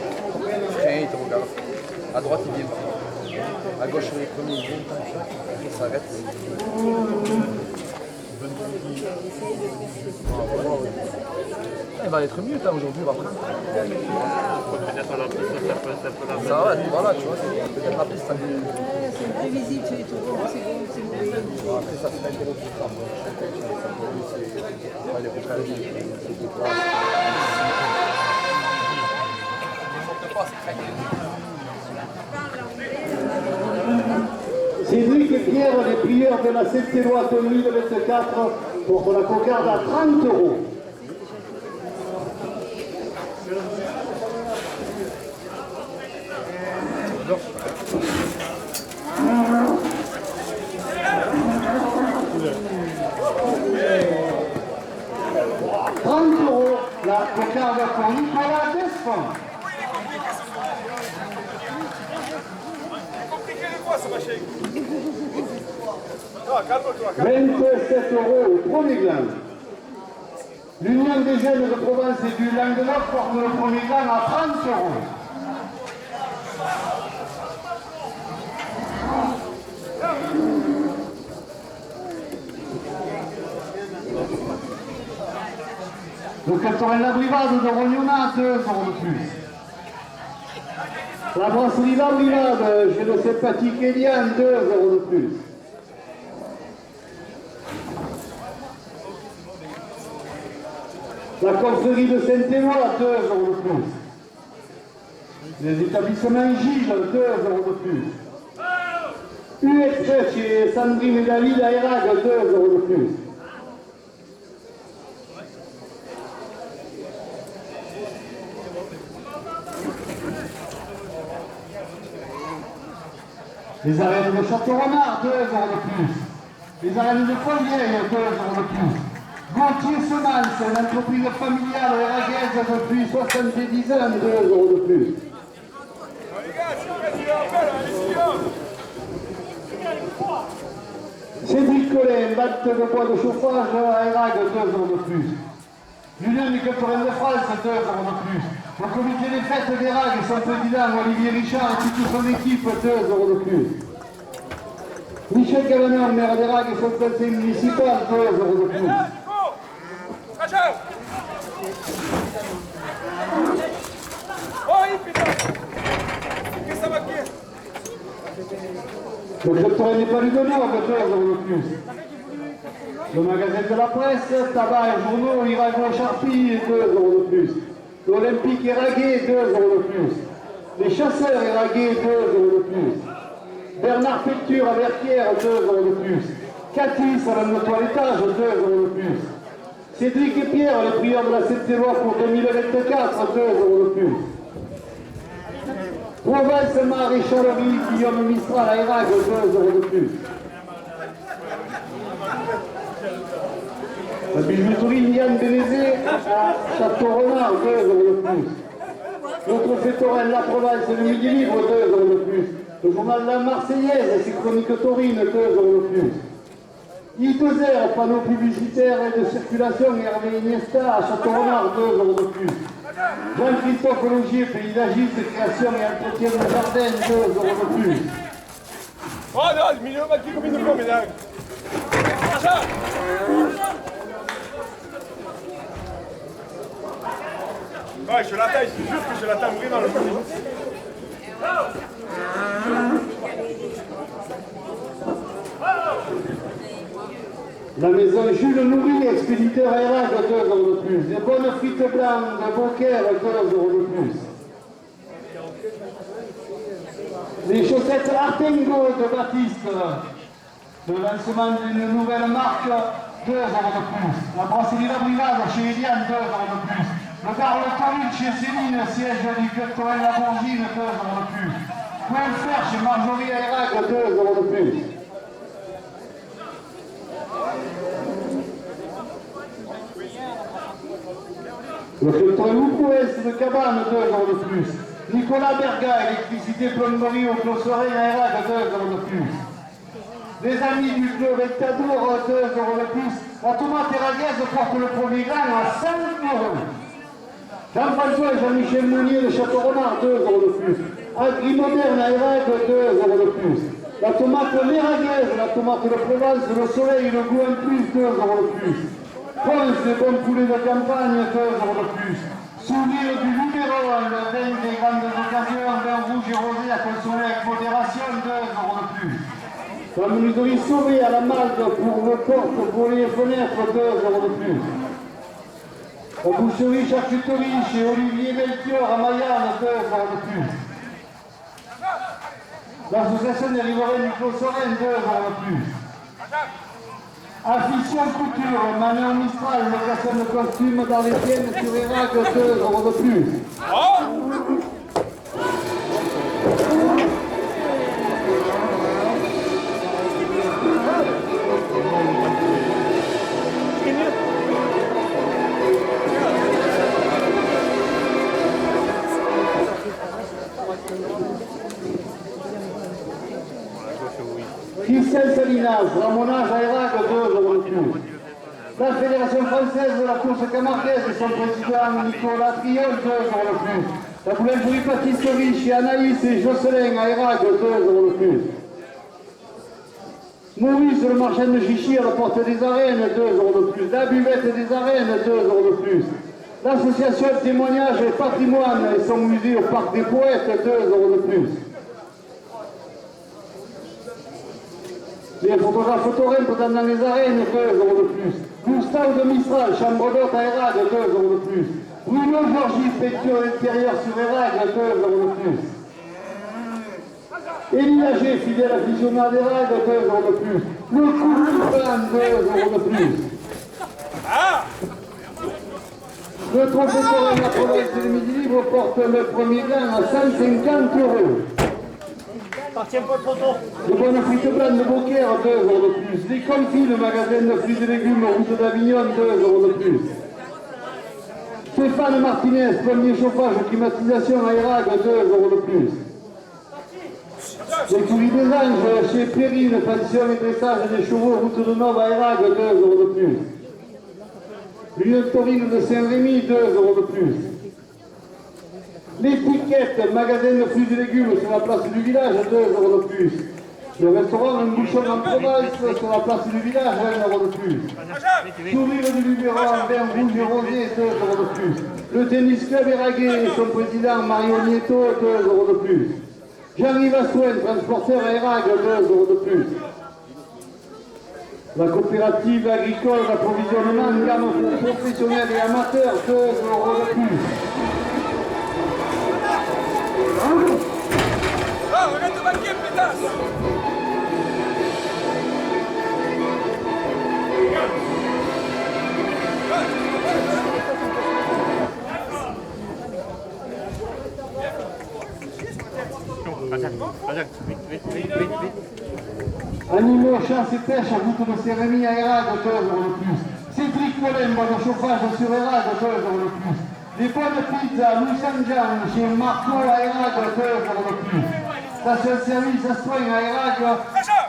Frein, il te regarde. À droite il vient pas. À gauche sur les premiers, il vient pas. Après il s'arrête. Il va être mieux aujourd'hui, après. Ça va, voilà, tu vois, peut-être la piste. C'est imprévisible, c'est tout bon, c'est bon, c'est mauvais. Après ça serait intéressant de faire. Les Cédric et Pierre, les prieurs de la Saint-Éloi 2024, pour la cocarde à 30 €. La cocarde pour Nicolas Despont. €27 au premier gland. L'Union des jeunes de Provence et du Languedoc porte le premier gland à 30 €. Le Captorel La Brivade de Rognona, 2 € de plus. La brasserie La Brivade, chez le sympathique Eliane, 2 € de plus. La confrérie de Saint-Éloi, 2 € de plus. Les établissements Gilles, 2 € de plus. USF chez Sandrine et David à Erag, 2 € de plus. Les arènes de Château-Renard, 2 € de plus. Les arènes de Follevieille, 2 € de plus. Gauthier Semence, l'entreprise familiale eragaise depuis 70 ans, 2 € de plus. Cédric Collin, batte de bois de chauffage à Erag, 2 € de plus. L'Union du Culturel de France, 2 € de plus. Le comité des fêtes d'Erag, son président Olivier Richard et toute son équipe, 2 € de plus. Michel Gavanon, maire d'Erag et son conseil municipal, 2 € de plus. Le Culturel n'est pas du Nord, 2 € de plus. Le magasin de la presse, tabac et journaux, Irago Charpie, 2 € de plus. L'Olympique Éragué, 2 € de plus. Les chasseurs Éragué, 2 € de plus. Bernard Pecture à Verquières, 2 € de plus. Catis à la toilettage, 2 € de plus. Cédric et Pierre, les prieurs de la Saint-Éloi pour 2024, 2 € de plus. Provence, Maréchalerie, Guillaume Mistral à Erag, 2 € de plus. La bijouterie Yann Bénézé à Château-Renard, 2 € de plus. Notre Fétorel La Provence et le Midi Libre, 2 € de plus. Le journal La Marseillaise et ses chroniques taurines, 2 € de plus. Itozer, panneaux publicitaires et de circulation Hervé Iniesta à Château-Renard, 2 € de plus. Jean-Christophe Logier, paysagiste, création et entretien de jardin, 2 € de plus. Oh non, le milieu m'a dit combien de fois, mesdames. Ouais, je l'attends, je te jure que je l'attends vraiment le premier. La maison Jules Nourri, expéditeur à Erag, 2 € de plus. Des bonnes frites blanches de Beaucaire, 2 € de plus. Les chaussettes Artengo de Baptiste, le lancement d'une nouvelle marque, 2 € de plus. La brasserie La Brigade chez Eliane, 2 € de plus. Le Carle chez Céline, siège du club Torel La Bourgine, 2 € de plus. Point faire chez Marjorie Ayrac, 2 € de plus. Le club Torel Loupouès de Cabane, 2 € de plus. Nicolas Berga, électricité plomberie au Clos Sorin Ayrac, 2 € de plus. Les amis du club Ectadour, 2 € de plus. La tomate Eraguez porte le premier gain à 5 €. Jean-François et Jean-Michel Mounier de Château-Renard, 2 € de plus. Agri Moderne à Erac, 2 € de plus. La tomate Méraguez, la tomate de Provence, le soleil, le goût en plus, 2 € de plus. Ponce, les bons poulets de campagne, 2 € de plus. Sourire du Luberon, le vin des grandes occasions, vin rouge et rosé à consommer avec modération, 2 € de plus. La menuiserie Sauvé à la Malte pour vos portes, volets et fenêtres, 2 € de plus. La boucherie charcuterie chez Olivier Melchior à Mayenne, 2 € de plus. L'association des riverains du Clos Sorin, 2 € de plus. Affition couture, Manon Mistral, location de costumes dans les tiennes sur Erac, 2 € de plus. Christian Salinas, ramonage à Erac, 2 € de plus. La Fédération française de la course camarguaise et son président Nicolas Triol, 2 € de plus. La boulangerie pâtisserie chez Anaïs et Jocelyn à Erac, 2 € de plus. Maurice, le marchand de chichi à la porte des arènes, 2 € de plus. La buvette des arènes, 2 € de plus. L'association Témoignage et Patrimoine et son musée au Parc des Poètes, 2 € de plus. Les photographes Torrent dans les arènes, 2 € de plus. Gustave de Mistral, chambre d'hôte à Erac, 2 € de plus. Bruno Georgie, peinture intérieure sur Erac, 2 € de plus. Élie Lager, fidèle aficionado d'Erac, 2 € de plus. Le coup de pain, 2 € de plus. Le trophée Torrent de la province de Midi Libre porte le premier gain à 150 €. Les bonnes frites blanches de Beaucaire, 2 € de plus. Les confits, le magasin de fruits et légumes route d'Avignon, 2 € de plus. Stéphane Martinez, premier chauffage, climatisation à Erac, 2 € de plus. Les Coulis des Anges, chez Perrine, pension et dressage des chevaux, route de Nova à Erac, 2 € de plus. L'Union Taurine de Saint-Rémy, 2 € de plus. L'étiquette, magasin de fruits et légumes sur la place du village, 2 € de plus. Le restaurant Un Bouchon en Provence sur la place du village, 1 € de plus. Sourire du Luberon, vin rouge et rosé, 2 € de plus. Le tennis club Eraguet et son président Mario Nieto, 2 € de plus. Jean-Yves Assouen, transporteur à Erac, 2 € de plus. La coopérative agricole d'approvisionnement gamme pour professionnels et amateurs, 2 € de plus. Regarde le baquet, pétasse! Animaux, chasse et pêche, route de Saint-Rémy à Erac, 2 € de plus. Cédric Colin, bon chauffage sur Erac, 2 € de plus. Les bonnes pizzas, Louis Saint-Jean, chez Marco à Erac, 2 € de plus. Station-service à soins à Erac,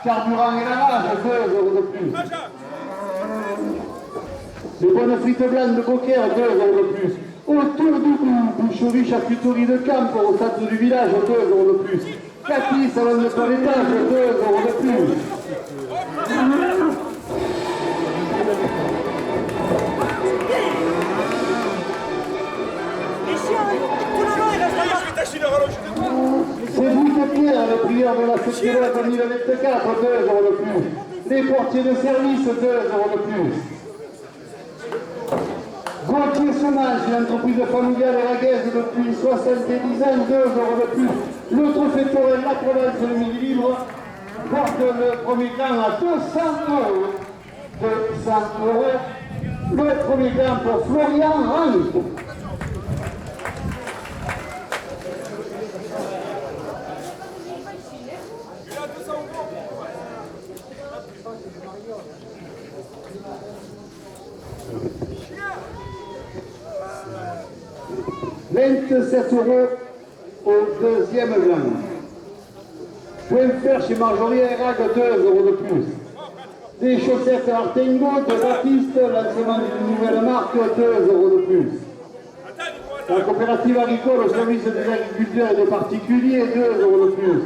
carburant et lavage, 2 € de plus. Les bonnes frites blanches de Beaucaire, 2 € de plus. Autour du bout, boucherie, charcuterie de camp au centre du village, 2 € de plus. Cathy, salon de toilettage, 2 € de plus. C'est vous de Pierre, le prieur de la Sainte-Thérèse de 2024, 2 € de plus. Les portiers de service, 2 € de plus. Gauthier Semence, une entreprise familiale eraguaise depuis 70 ans, 2 € de plus. Le trophée Torrent, la province de Midi Libre, porte le premier gain à 200 €. 200 €. Le premier gain pour Florian Rang. 27 € au deuxième gain. Point fer chez Marjorie Erag, 2 € de plus. Des chaussettes Artengo de Baptiste, lancement d'une nouvelle marque, 2 € de plus. La coopérative agricole au service des agriculteurs et des particuliers, 2 € de plus.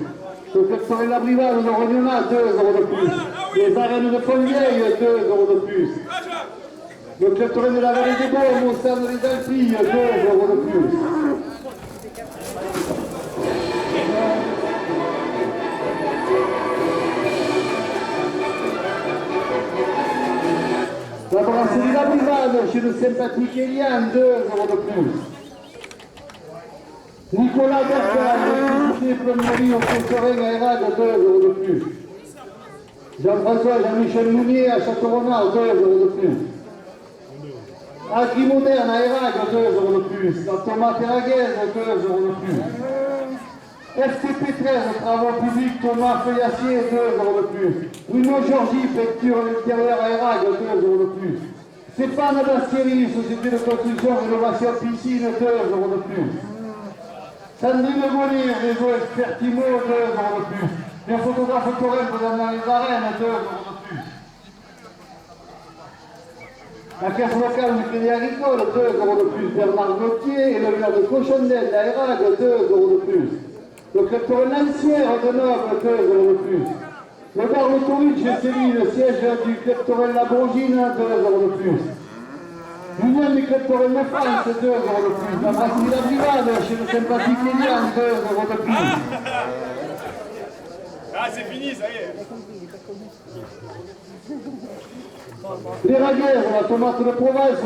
Le Club La Brivade de Rognona, 2 € de plus. Les arènes de Fontvieille, 2 € de plus. Le Club de la Vallée des Baumes au stade des Alpilles, 2 € de plus. La brasserie La Brivade chez le sympathique Eliane, 2 € de plus. Nicolas Bertrand, l'électricité plomberie au Consorin à Erag, 2 € de plus. Jean-François Jean-Michel Mounier à Château-Renard, 2 € de plus. Agri Moderne à Erag, 2 € de plus. La tomate Eraguaise, 2 € de plus. FTP 13, travaux publics, Thomas Feuillassier, 2 € de plus. Bruno Georgie, peinture à l'intérieur à Erag, 2 € de plus. Stéphane Bastieri, société de construction, rénovation piscine, 2 € de plus. Sandrine Bonnier, réseau Expertimo, 2 € de plus. Les photographes Corinth dans les arènes, 2 € de plus. La caisse locale du Crédit Agricole, 2 € de plus. Bernard Gauthier, éleveur de cochonnelle à Erag, 2 € de plus. Le club Lancière de Noble, 2 € de plus. Le bar Autoroute chez Céline, le siège du club Torel La Bourgine, 2 € de plus. L'Union du club Torel de France, 2 € de plus. La brasserie La Brivade chez le sympathique Eliane, 2 € de plus. Ah, c'est fini, ça y est. Les raguères, la tomate de Provence,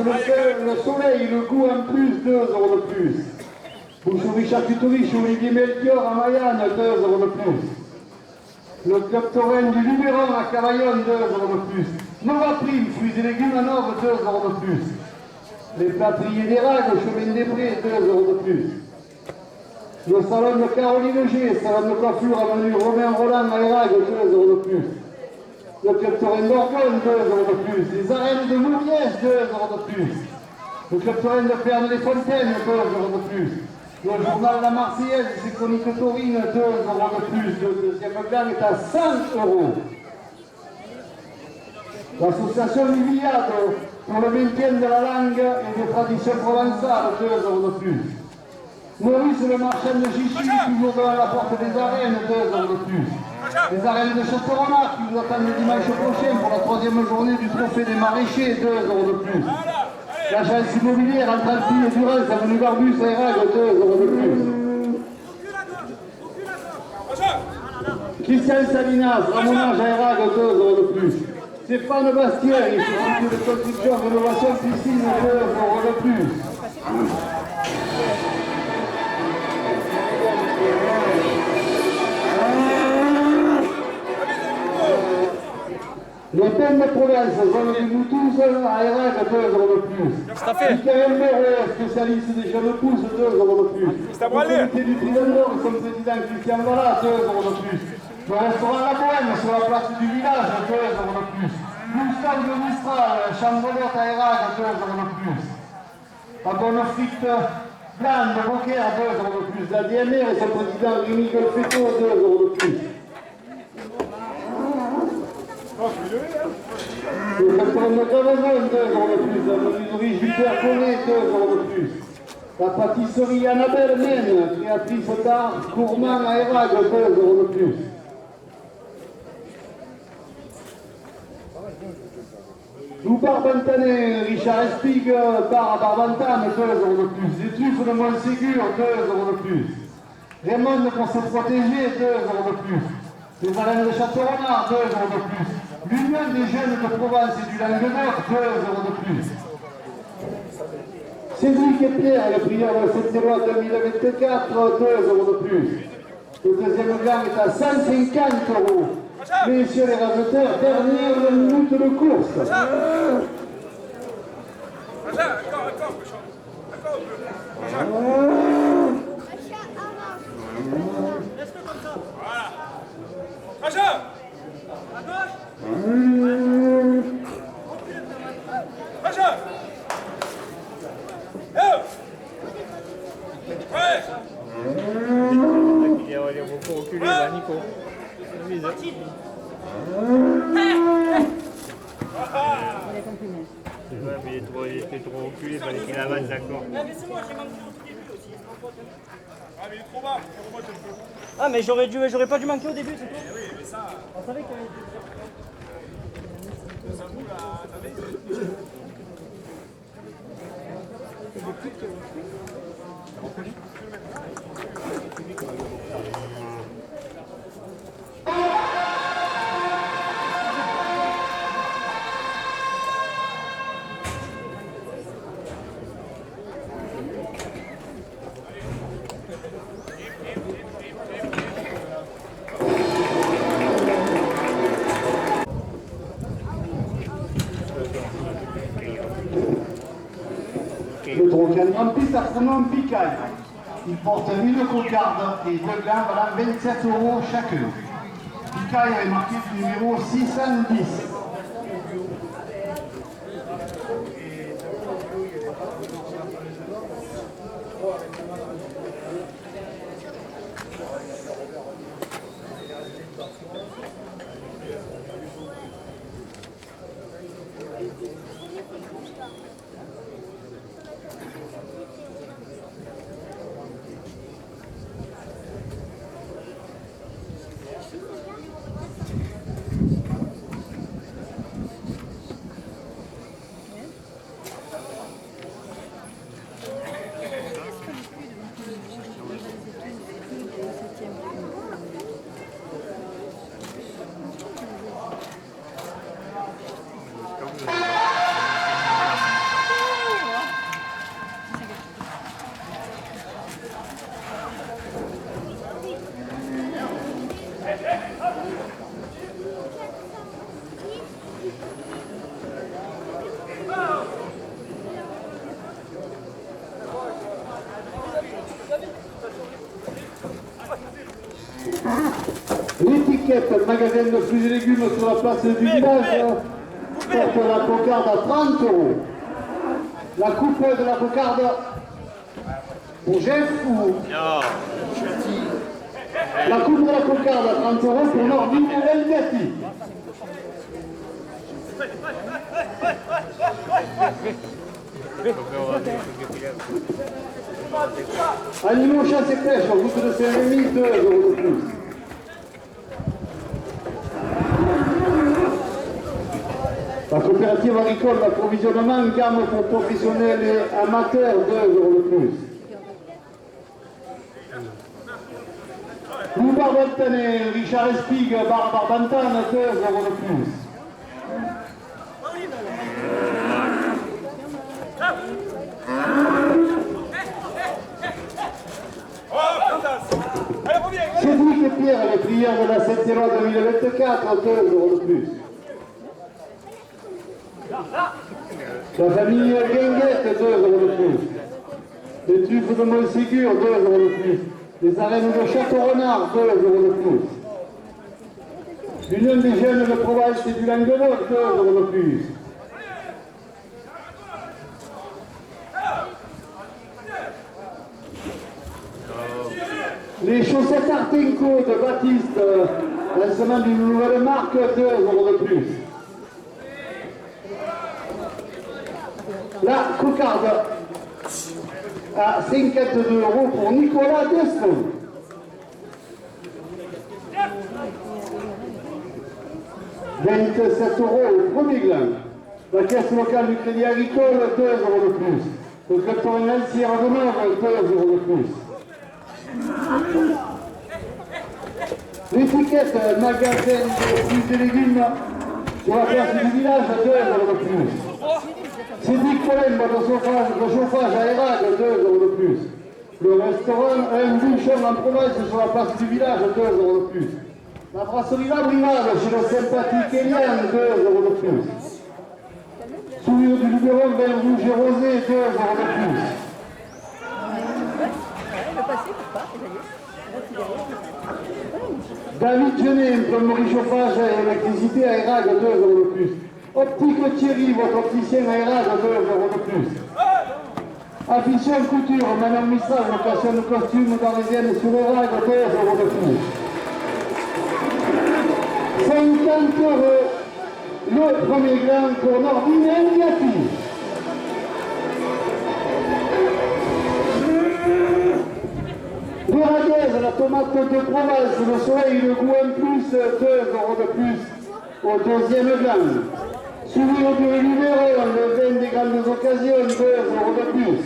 le soleil, le goût en plus, 2 € de plus. Boucherie Charcuterie chez Olivier Melchior à Mayenne, 2 € de plus. Le club Torrent du Luberon à Cavaillon, 2 € de plus. Nova Prime, fruits et légumes à Nord, 2 € de plus. Les plâtriers d'Erag, chemin des Prés, 2 € de plus. Le salon de Caroline G, salon de coiffure avenue Romain Roland à Erag, 2 € de plus. Le club Torrent d'Orgon, 2 € de plus. Les arènes de Mouriès, 2 € de plus. Le club Torrent de Pernes-les-Fontaines, 2 € de plus. Le journal La Marseillaise, ses chroniques taurines, 2 € de plus. Le deuxième gain est à 100 €. L'association Liviade pour le maintien de la langue et des traditions provençales, 2 € de plus. Maurice le marchand de Gichy, toujours devant la porte des arènes, 2 € de plus. Les arènes de Château-Renard qui nous attendent le dimanche prochain pour la 3e journée du trophée des maraîchers, 2 € de plus. L'agence immobilière entre Alpine et Durance, avenue Barbus à Erag, 2 € de plus. Christian Salinas, ramonage à Erag, 2 € de plus. Stéphane Bastieri, société de construction, rénovation piscine, 2 € de plus. Les peines de Provence, zone du Moutouze, à Erag, 2 € de plus. Michael Moreau, spécialiste des jeunes pousses, 2 € de plus. Le comité du Tridendor, son président Christian Vallat, 2 € de plus. Le restaurant La Bohème, sur la place du village, 2 € de plus. Gustave de Mistral, chambre d'hôte à Erag, 2 € de plus. La bonne frite blanc de Beaucaire, 2 € de plus. La DMR et son président Rémi Golfetto, 2 € de plus. Le restaurant de Gravazon, 2 € de plus. La menuiserie Gilbert Collet, 2 € de plus. La pâtisserie Annabelle Mène, créatrice d'art gourmand à Erag, 2 € de plus. Lou Barbantanet, Richard Espig, bar à Barbantane, 2 € de plus. Les truffes de Montségur, 2 € de plus. Raymond pour se protéger, 2 € de plus. Les arènes de Château-Renard, 2 € de plus. L'Union des jeunes de Provence et du Languedoc, 2 € de plus. Cédric et Pierre, le prieur de Saint-Éloi 2024, 2 € de plus. Le deuxième gain est à 150 €. Messieurs les raseteurs, dernière minute de course. Il a beaucoup reculé là, Nico. Il a compris, mais. Ouais, mais il était trop reculé, il fallait qu'il avance d'accord. Ah mais j'aurais pas dû manquer au début, c'est tout. Oui, mais ça. On savait qu'il y avait... Le troisième piste Astronom Picaille. Il porte une cocarde et deux glands valant 27 € chacun. Picaille avait marqué le numéro 610. L'étiquette magasin de fruits et légumes sur la place du village porte la cocarde à 30 €. La coupe de la cocarde pour Jeff ou... Non. La coupe de la cocarde à 30 € pour Nordine et Elgati. Animaux chasse et pêche, route de Saint-Rémy, 2 € de plus. La coopérative agricole d'approvisionnement, gamme pour professionnels et amateurs, 2 € de plus. Loup Barbantanet, Richard Espig, Barbantane, 2 € de plus. Cédric et Pierre, les prières de la Sainte-Éloi 2024, 2 € de plus. La famille Guinguette, 2 € de plus. Les truffes de Montségur, 2 € de plus. Les arènes de Château-Renard, 2 € de plus. L'Union des jeunes de Provence et du Languedoc, 2 € de plus. Les chaussettes Artenco de Baptiste, lancement d'une nouvelle marque, 2 € de plus. La cocarde à 52 € pour Nicolas Desson. « 27 € au premier gland. La caisse locale du Crédit Agricole, 2 € de plus. Le Club Sierra de Neuve, 2 € de plus. L'étiquette magasin de fruits et légumes sur la place du village, 2 € de plus. Cédric Colombe de chauffage à Érag, 2 € de plus. Le restaurant Un Bouchon en Provence sur la place du village, 2 € de plus. La brasserie La Brigade chez le sympathique Eliane, 2 € de plus. Sourire du Luberon, vin rouge et rosé, 2 € de plus. David Genet, plomberie chauffage et électricité à Érag, 2 € de plus. Optique Thierry, votre opticien à Érag, 2 € de plus. Affichon couture, Madame Mistral, location de costume parisienne sur les rags, 13 € de plus. 50 € le premier grand pour Nordine et Yati. Merguez, la tomate de Provence, le soleil, le goût en plus, 2 € de plus au deuxième grand. Sourire du Libéron, le vin des grandes occasions, 2 € de plus.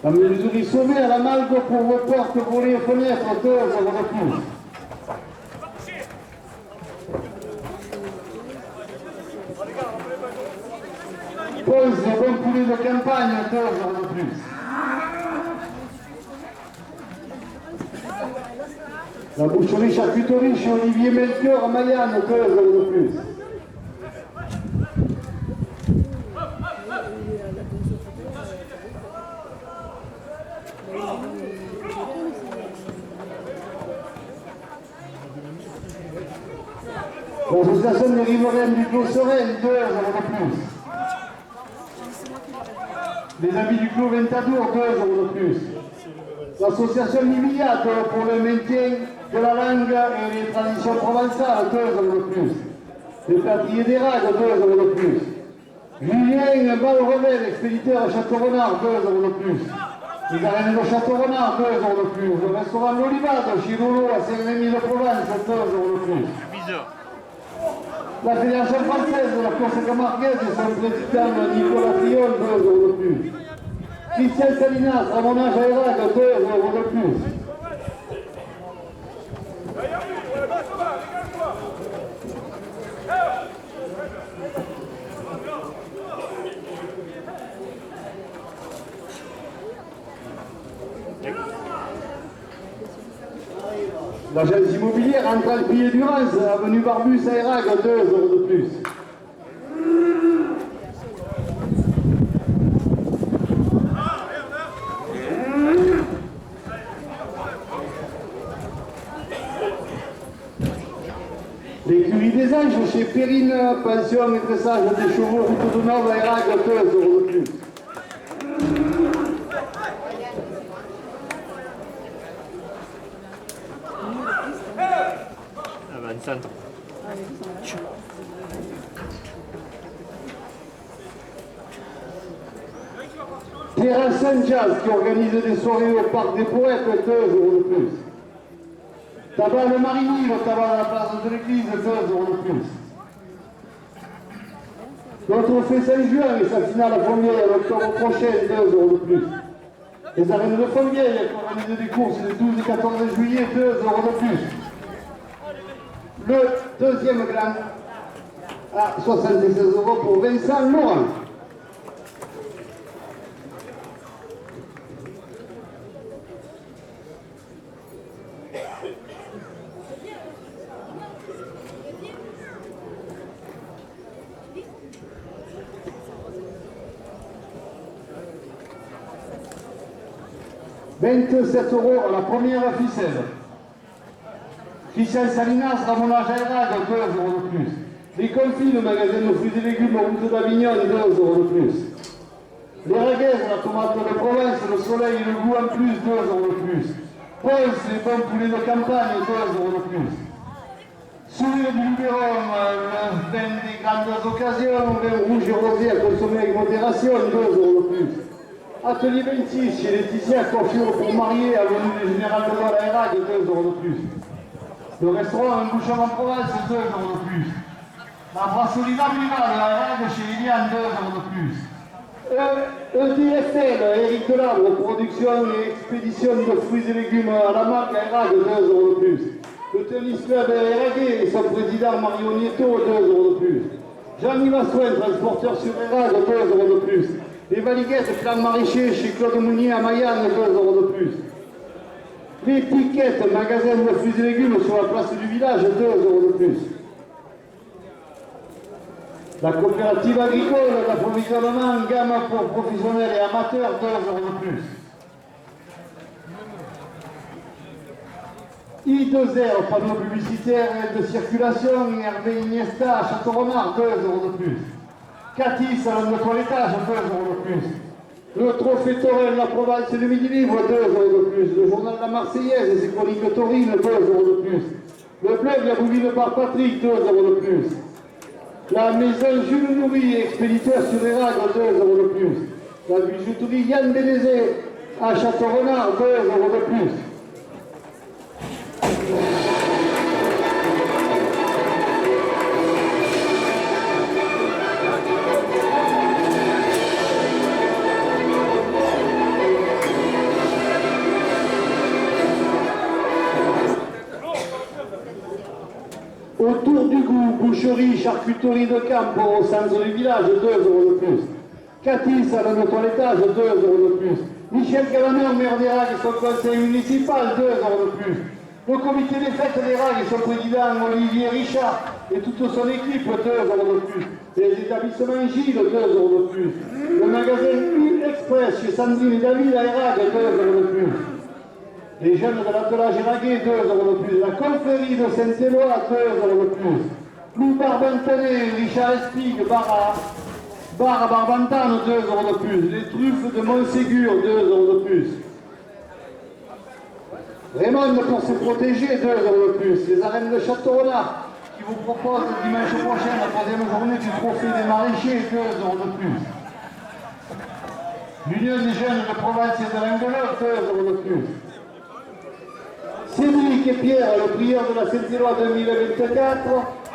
La menuiserie Sauvé à la Malgo pour vos portes, volets et fenêtres, 2 € de plus. Ponce, bon poulet de campagne, 2 € de plus. La boucherie charcuterie chez Olivier Melchior à Mayenne, 2 € de plus. L'association des riveraines du Clos Serein, 2 € de plus. Les amis du Clos Ventadour, 2 € de plus. L'association Livillate pour le maintien de la langue et les traditions provençales, 2 € de plus. Les pâtriers des rags, 2 € de plus. Julien Balrevel, expéditeur à Château-Renard, 2 € de plus. Les arènes de Château-Renard, 2 € de plus. Le restaurant L'Olivade chez Lolo à Saint-Rémy-de-Provence, 2 € de plus. Bizarre. La Fédération française de la course camarguaise et son président Nicolas Fillon, 2 € de plus. Christian Salinas, Ramona Jairac, 2 € de plus. L'agence immobilière Antral Pied Durance, avenue Barbus à Erague, 2 € de plus. L'écurie des Anges chez Perrine, pension et dressage des chevaux, route de Nord à Erague, 2 € de plus. Centre. Terrasse Saint-Jazz qui organise des soirées au Parc des Poètes, 2 € de plus. Tabac le Marigny, le tabac à la place de l'église, 2 € de plus. Notre fait Saint-Juin et sa finale à Fontvieille l'octobre prochain, 2 € de plus. Les arènes de Fontvieille qui organisent des courses les 12 et 14 juillet, 2 € de plus. Le deuxième grand à 76 € pour Vincent Laurent. « 27 € la première ficelle. Christian Salinas, Ramona Jairac, 2 € de plus. Les confits, le magasin de fruits et légumes, route d'Avignon, 2 € de plus. Les raguaises, la tomate de Provence, le soleil et le goût en plus, 2 € de plus. Ponce, les bons poulets de campagne, 2 € de plus. Sourire du Luberon, le vin des grandes occasions, vin rouge et rosé à consommer avec modération, 2 € de plus. Atelier 26, chez Laetitia, coiffure pour marier, avenue des Général de Gaulle à Erague, 2 € de plus. Le restaurant Un Bouchon en Provence, 2 € de plus. La brasserie d'Abrival à Erague, chez Liliane, 2 € de plus. EDFL, Éric Delabre, production et expédition de fruits et légumes à la marque à Erague, 2 € de plus. Le tennis club Erague et son président Mario Nieto, 2 € de plus. Jean-Yves Assoin, transporteur sur Erague, 2 € de plus. Les Valiguettes, clan maraîcher chez Claude Mounier à Mayenne, 2 € de plus. L'étiquette, magasin de fruits et légumes sur la place du village, 2 € de plus. La coopérative agricole d'approvisionnement en gamme pour professionnels et amateurs, 2 € de plus. I2R, panneau publicitaire et de circulation, Hervé Iniesta, Château-Renard, 2 € de plus. Cathy, salon de toilettage, 2 € de plus. Le trophée Torel, la Provence et le Midi Libre, 2 € de plus. Le journal La Marseillaise et ses chroniques taurines, 2 € de plus. Le blog La Bouvine par Patrick, 2 € de plus. La maison Jules Nourri, expéditeur sur Éragre, 2 € de plus. La bijouterie Yann Bénézé à Château-Renard, 2 € de plus. Autour du goût, boucherie, charcuterie de camp au centre du village, 2 € de plus. Cathy, salon de toilettage, 2 € de plus. Michel Calameur, maire d'Éragre et son conseil municipal, 2 € de plus. Le comité des fêtes d'Éragre et son président Olivier Richard et toute son équipe, 2 € de plus. Les établissements Gilles, 2 € de plus. Le magasin U Express chez Sandrine et David à Éragre, 2 € de plus. Les jeunes de l'attelage Éraguet, 2 € de plus. La confrérie de Saint-Éloi, 2 € de plus. Lou Barbantanet, Richard Espig, Bar à Barbantane, 2 € de plus. Les truffes de Montségur, 2 € de plus. Raymond pour se protéger, 2 € de plus. Les arènes de Château-Renard qui vous proposent dimanche prochain la troisième journée du trophée des maraîchers, 2 € de plus. L'Union des jeunes de Provence et de Languedoc, 2 € de plus. Cédric et Pierre, le prieur de la Saint-Éloi 2024,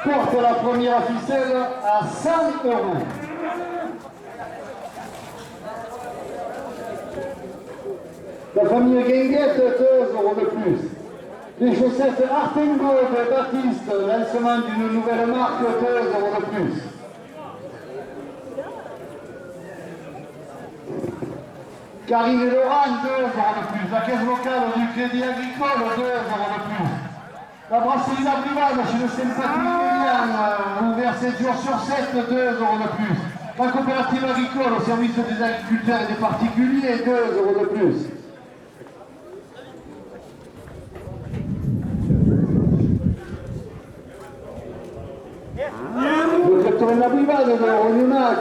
portent la première ficelle à 100 €. La famille Guinguette, 2 € de plus. Les chaussettes Artengo de Baptiste, lancement d'une nouvelle marque, 2 € de plus. Karine et Laurent, 2 € de plus. La caisse locale du Crédit Agricole, 2 € de plus. La brasserie La Brivade chez le sympathique Mélian, ouvert 7 jours sur 7, 2 € de plus. La coopérative agricole au service des agriculteurs et des particuliers, 2 € de plus. Le secteur de La Brivade de Rognonac,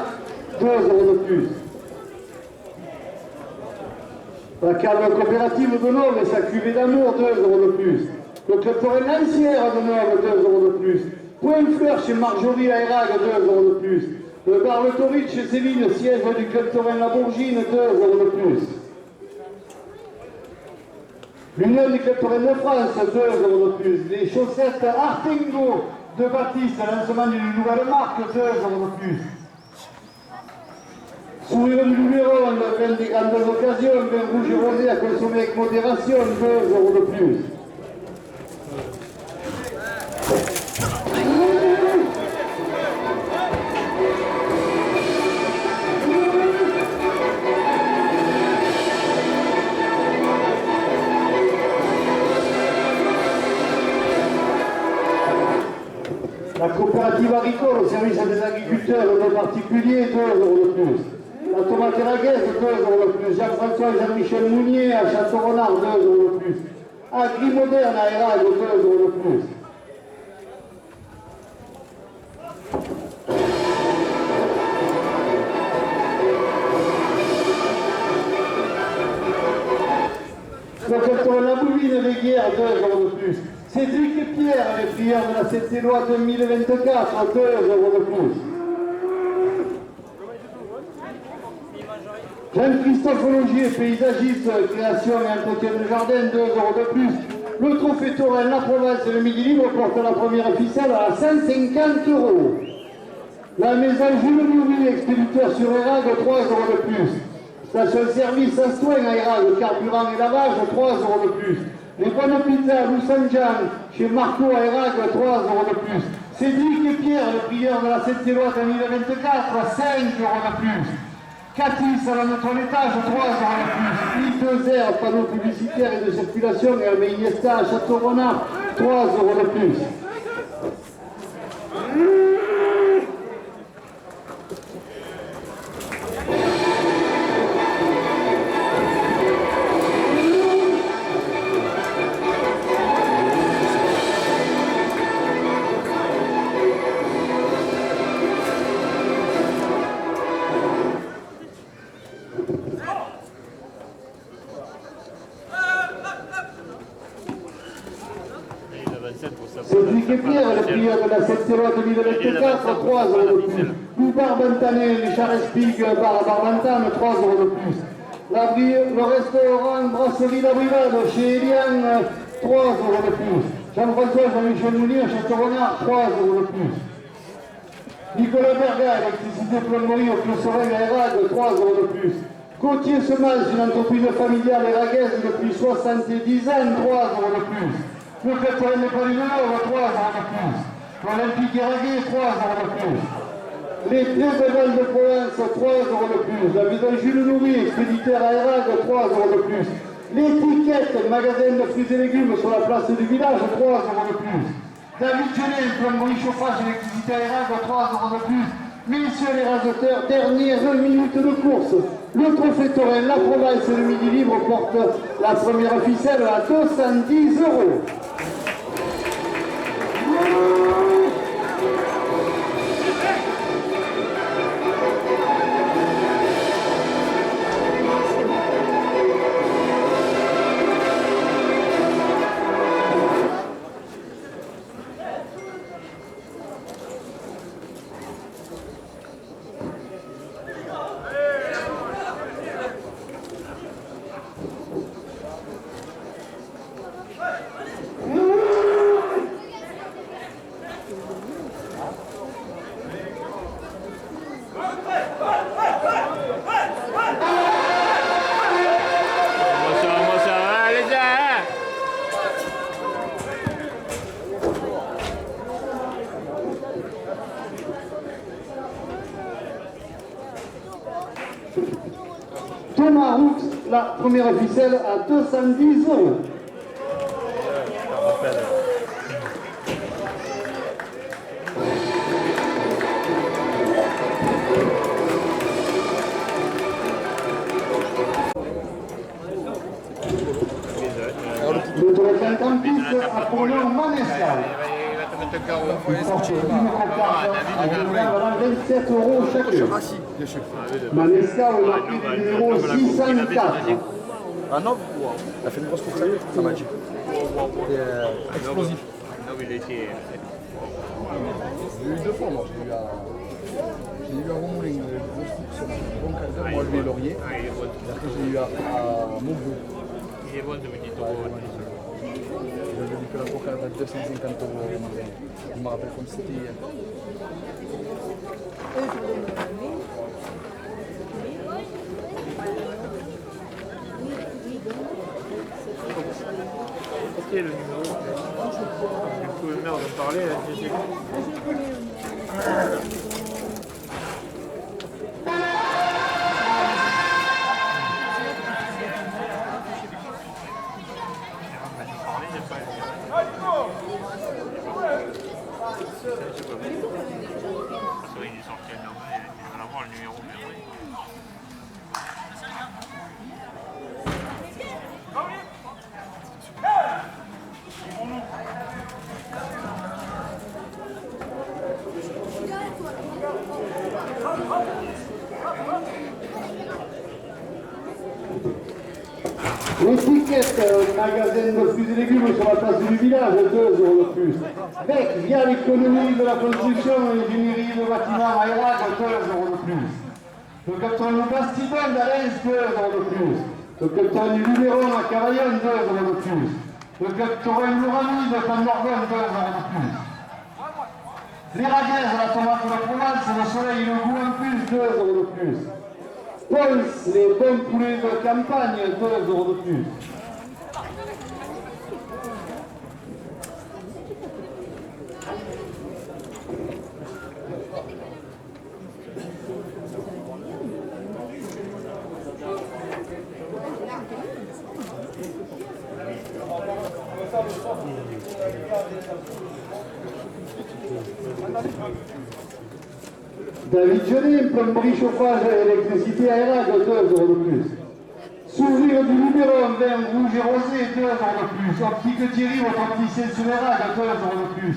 2 € de plus. La cave coopérative de Nord et sa cuvée d'amour, 2 € de plus. Le club Torel Lancière de Nord, 2 € de plus. Point Fleur chez Marjorie à Éragre, 2 € de plus. Le bar Le Torride chez Céline, siège du club Torel La Bourgine, 2 € de plus. L'Union des clubs Torel de France, 2 € de plus. Les chaussettes Artengo de Baptiste, lancement d'une nouvelle marque, 2 € de plus. Sourire du Luberon, le vin des grandes occasions, vin rouge et rosé à consommer avec modération, 2 € de plus. La coopérative agricole au service des agriculteurs et des particuliers, 2 € de plus. La tomate et la guesse, 2 € de plus. Jean-François et Jean-Michel Mounier à Château-Renard, 2 € de plus. Agri Moderne à Éragre, 2 € de plus. Le secteur de La Bouvine des Guerres, 2 € de plus. Cédric et Pierre, les prieurs de la Saint-Éloi 2024, 2 € de plus. Jean-Christophe Logier, paysagiste, création et entretien de jardin, 2 € de plus. Le trophée Torel, la Provence et le Midi Libre portent la première ficelle à 150 €. La maison Jules Nourri, expéditeur sur Éragre, 3 € de plus. Station-service à Soin à Éragre, carburant et lavage, 3 € de plus. Les bonnes pizzas Lou Saint-Jean, chez Marco à Éragre, 3 € de plus. Cédric et Pierre, le prieur de la Saint-Éloi 2024, 5 € de plus. Cathy, salon de toilettage, 3 € de plus. I2R, panneau publicitaire et de circulation, Hervé Iniesta à Château-Renard, 3 € de plus. prix de la Saint-Éloi 2024, 3 euros de plus. Bouvard Bantané, Richard Espig, Barbantane, 3 euros de plus. Le restaurant Brasserie La Brigade chez Eliane, 3 euros de plus. Jean-François Jean-Michel Mounier, Château-Renard, 3 euros de plus. Nicolas Berga, électricité plomberie au Clos-Sorel à Erag, 3 euros de plus. Gauthier Semas, une entreprise familiale éragaise depuis 70 ans, 3 euros de plus. Le Catherine de Palinor, 3 euros de plus. L'Olympique Éragué, 3 euros de plus. Les Trésors de Provence, 3 euros de plus. La maison Jules Nourri, expéditeur à Erag, 3 euros de plus. L'étiquette, magasin de fruits et légumes sur la place du village, 3 euros de plus. David Genet, plomberie chauffage, électricité à Erag, 3 euros de plus. Messieurs les raseteurs, dernière minute de course. Le trophée taurin, la Provence et le Midi Libre portent la première ficelle à 210 euros. Thomas Roux, la première ficelle à 210 euros. Le tour 56 à Polo Manescal. Il porte une cocarde à 27 euros chacun. Manescal est marqué du numéro 604. Ah non, il a fait une grosse course, ça m'a dit. Explosif. Non, mais il était. J'ai eu 2 fois, moi. J'ai eu à Romoulin, bon quart d'heure, moi, lui et Laurier. Ah, il est bon. Et après, j'ai eu à Montbrou. Il est bon, ce petit taureau. Je lui ai dit que la cocarde à 250 euros. Je me rappelle comme c'était hier. Ok, le numéro. Du coup, le maire d'en parler, là, je sais. Il est sorti à normal, il va avoir le numéro. L'étiquette magasin de fruits et légumes sur la place du village, 2 euros de plus. Bec, via l'économie de la construction et l'ingénierie de bâtiment à Erag, 2 euros de plus. Le canton de Bastidon d'Alens, 2 euros de plus. Le canton du Luberon à Cavaillon, 2 euros de plus. Le canton de Lourami de Pandorgon, 2 euros de plus. Les raguaises à la tomate de Provence, le soleil et le goût en plus, 2 euros de plus. Pons, les bons poulets de campagne, 2 euros de plus. David Genet, plomberie chauffage et électricité à Erag, 2 euros de plus. Sourire du Luberon, vin rouge et rosé, 2 euros de plus. Optique Thierry, votre opticien sur Erag, 2 euros de plus.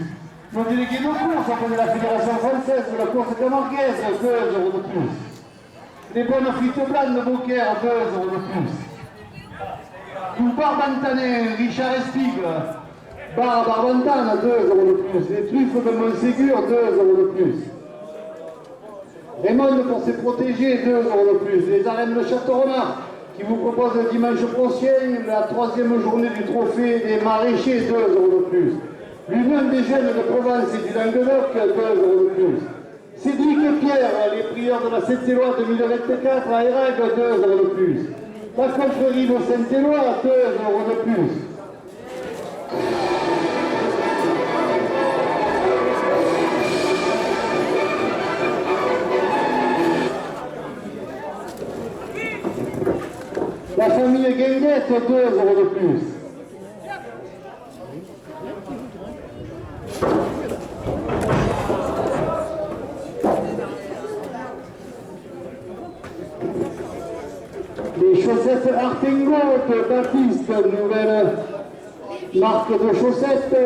Le délégué de course auprès de la Fédération française de la course camarguaise, 2 euros de plus. Les bonnes frites blanches de Beaucaire, 2 euros de plus. Bouvard Bantané, Richard Espigle, Bar à Barbantane, 2 euros de plus. Les truffes de Montségur, 2 euros de plus. Raymond pour se protéger, 2 euros de plus. Les arènes de Château-Renard qui vous proposent le dimanche prochain la 3e journée du trophée des maraîchers, 2 euros de plus. L'Union des jeunes de Provence et du Languedoc, 2 euros de plus. Cédric et Pierre, les prieurs de la Saint-Éloi 2024 à Erague, 2 euros de plus. La confrérie de Saint-Éloi, 2 euros de plus. La famille Guinguette, 2 euros de plus. Les chaussettes Artengo de Baptiste, nouvelle marque de chaussettes, 2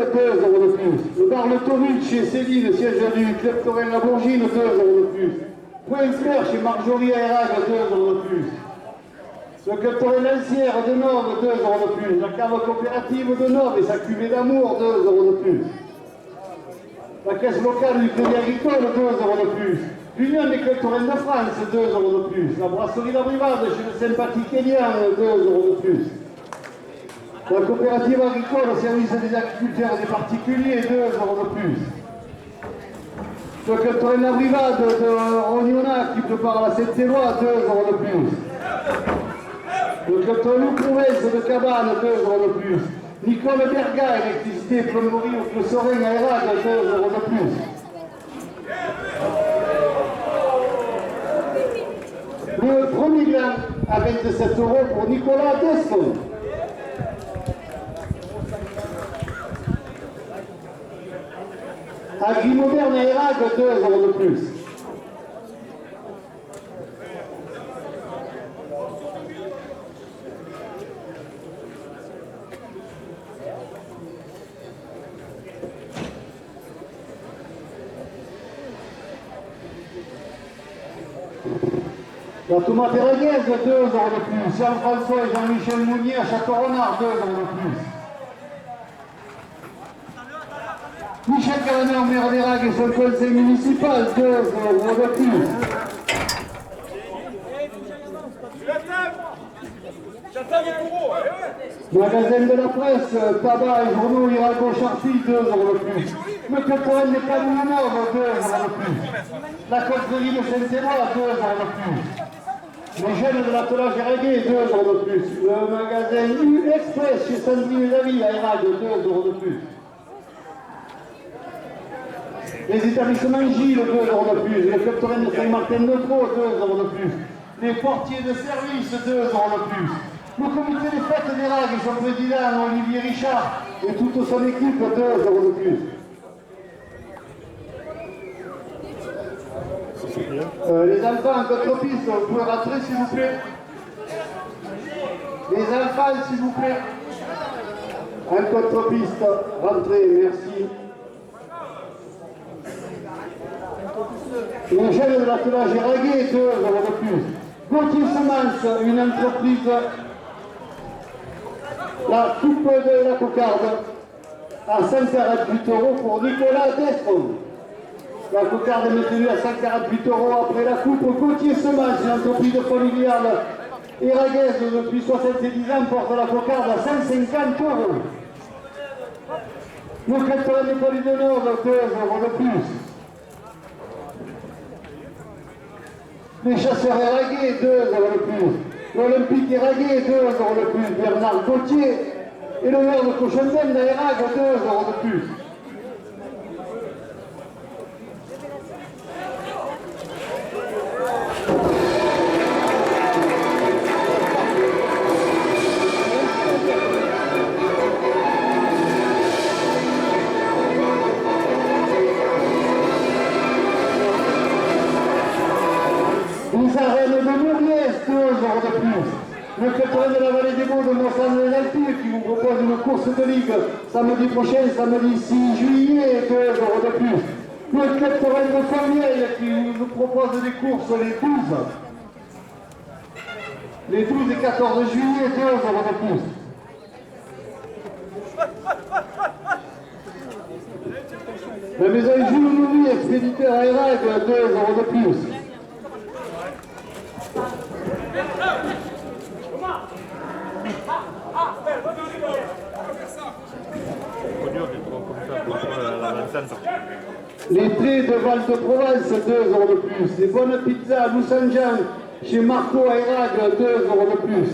euros de plus. Le bar Le Torrich chez Céline, siège du Club Coréen La Bourgine, 2 euros de plus. Point Clair chez Marjorie Aérag, 2 euros de plus. Le Club Coréen Lancière de Nord, 2 euros de plus. La cave coopérative de Nord et sa cuvée d'amour, 2 euros de plus. La caisse locale du Crédit Agricole, 2 euros de plus. L'Union des Clubs Coréens de France, 2 euros de plus. La brasserie La Brivade chez le sympathique Elian, 2 euros de plus. La coopérative agricole au service des agriculteurs et des particuliers, 2 euros de plus. Le Club Coréen La Brivade de Rognona qui prépare la Saint-Éloi, 2 euros de plus. Le Club Coréen Province de Cabane, 2 euros de plus. Nicole Berga, électricité, plomberie au Club Sorin à Erague, 2 euros de plus. Le premier gland à 27 euros pour Nicolas Desson. Agri-Moderne à Erague, 2 euros de plus. La tomate éraguaise, 2 euros de plus. Jean-François et Jean-Michel Mounier à Château-Renard, 2 euros de plus. Michel Caranet en maire d'Erague et son conseil municipal, 2 euros de plus. Magasin de la presse, tabac et journaux Irago Charpie, 2 euros de plus. Le Cotoren des Canons Nord, 2 euros de plus. La confrérie de Saint-Éloi, 2 euros de plus. Les jeunes de l'attelage Eraguet, 2 euros de plus. Le magasin U-Express chez Sandrine Davy à Erague, 2 euros de plus. Les établissements Gilles, 2 euros de plus. Le Club Torrent de Saint-Martin-de-Croix, 2 euros de plus. Les portiers de service, 2 euros de plus. Le comité des fêtes d'Erague et son président Olivier Richard et toute son équipe, 2 euros de plus. Les enfants en contre-piste, vous pouvez rentrer s'il vous plaît. Les enfants s'il vous plaît. En contre-piste, rentrez, merci. Les jeunes de l'attelage Eraguet, 2 euros de plus. Gauthier Semence, une entreprise, la coupe de la cocarde, à 148 euros pour Nicolas Destron. La cocarde est maintenue à 148 euros après la coupe. Gauthier Semence, une entreprise familiale éraguaise depuis 70 ans, porte la cocarde à 150 euros. Le Club Coréen des Collines de Nord, 2 euros de plus. Les chasseurs Eraguet, 2 euros de plus. L'Olympique Eraguet, 2 euros de plus. Bernard Gauthier et le maire de Cochontaine d'Erague, 2 euros de plus. Les arènes de Mouriez, 2 euros de plus. Le Club Coréen de la Vallée des Baux de Mont-Saint-Alpes qui vous propose une course de ligue samedi prochain, samedi 6 juillet, 2 euros de plus. Le Club Coréen de Fourniel qui vous propose des courses les 12 et 14 juillet, 2 euros de plus. La maison Jules Louis, expéditeur à Erague, 2 euros de plus. Trop dur d'être comme ça pour la Vincent. Les traits de Val de Provence, 2 euros de plus. Les bonnes pizzas à Louis-Saint-Jean, chez Marco à Erague, 2 euros de plus.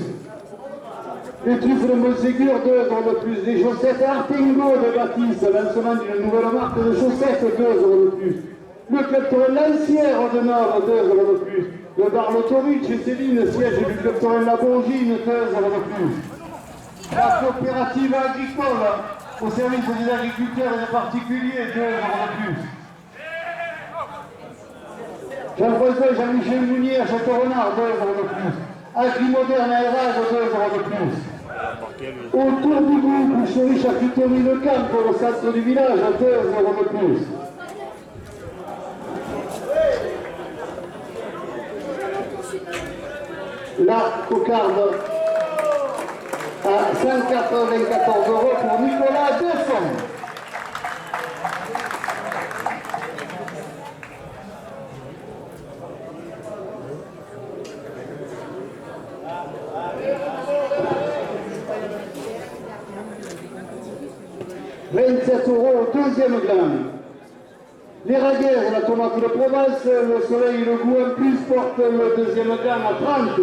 Les truffes de Montségur, 2 euros de plus. Les chaussettes Artingo de Baptiste, lancement d'une nouvelle marque de chaussettes, 2 euros de plus. Le club Torrent Lancière de Nord, 2 euros de plus. Le bar Lotoric chez Céline, siège du club Torrent La Bourgine, 2 euros de plus. La coopérative agricole au service des agriculteurs et des particuliers, 2 euros de plus. Jean-François et Jean-Michel Mounier à Château-Renard, 2 euros de plus. Agri-Moderne à Erage, 2 euros de plus. Autour du groupe, boucherie charcuterie Le Camp, au centre du village, 2 euros de plus. La cocarde à 194 € pour Nicolas Desson. €27 deuxième gamme. Les raguères et la tomate de Provence, le soleil et le goût en plus portent le deuxième gamme à 30 €.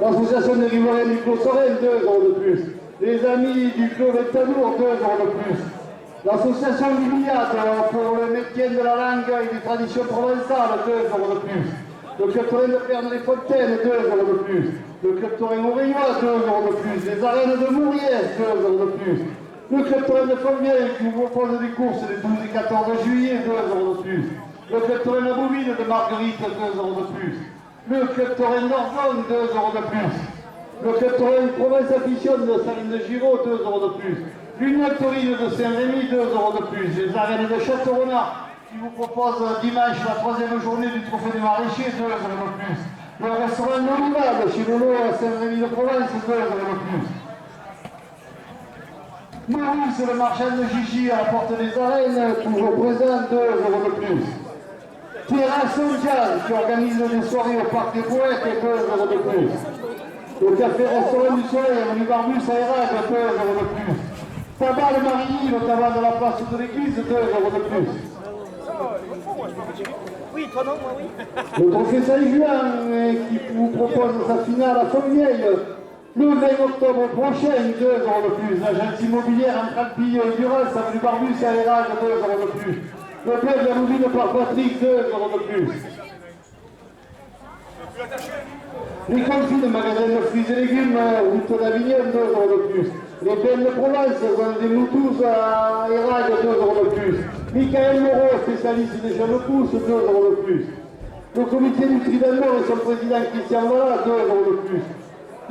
L'association des riverains du Clos Sorel, 2 € de plus. Les amis du Clos Ventadour, 2 € de plus. L'association Liliade pour le maintien de la langue et des traditions provençales, 2 € de plus. Le club Torrent de Perne-les-Fontaines, 2 € de plus. Le club Torrent Auréois, 2 € de plus. Les arènes de Mouriès, 2 € de plus. Le club Torrent de Fontvieille qui vous propose des courses les 12 et 14 juillet, 2 € de plus. Le club Torrent de Bouville de Marguerite, 2 € de plus. Le club Torrent d'Orgon, 2 € de plus. Le club Torrent Provence Affition de Saline de Giraud, 2 € de plus. L'Union Taurine de Saint-Rémy, 2 € de plus. Les arènes de Château-Renard qui vous propose dimanche la 3e journée du Trophée des Maraîchers, 2 € de plus. Le restaurant L'Olivade chez Lolo à Saint-Rémy-de-Provence, 2 € de plus. Maurice, le marchand de Gigi à la porte des arènes, toujours présent, 2 € de plus. Terrasse Jazz qui organise des soirées au Parc des Poètes, 2 € de plus. Le café-restaurant du Soleil à Barbus à Erague, 2 € de plus. Tabac le Marigny, le tabac de la place de l'église, 2 € de plus. Oui, toi non, moi oui. Le trophée Saint-Juan qui vous propose sa finale à Fontvieille le 20 octobre prochain, 2 € de plus. L'agence immobilière entre Alpille et Durance, avenue Barbus et à Erague, 2 € de plus. Le club de la Louvine par Patrick, 2 € de plus. Les confits de magasin de fruits et légumes, route d'Avignon, 2 € de plus. Les Belles de Provence, des Moutous à Erague, 2 € de plus. Michael Moreau, spécialiste des jeunes pousses, 2 € de plus. Le comité du Trident et son président Christian Vallat, 2 € de plus.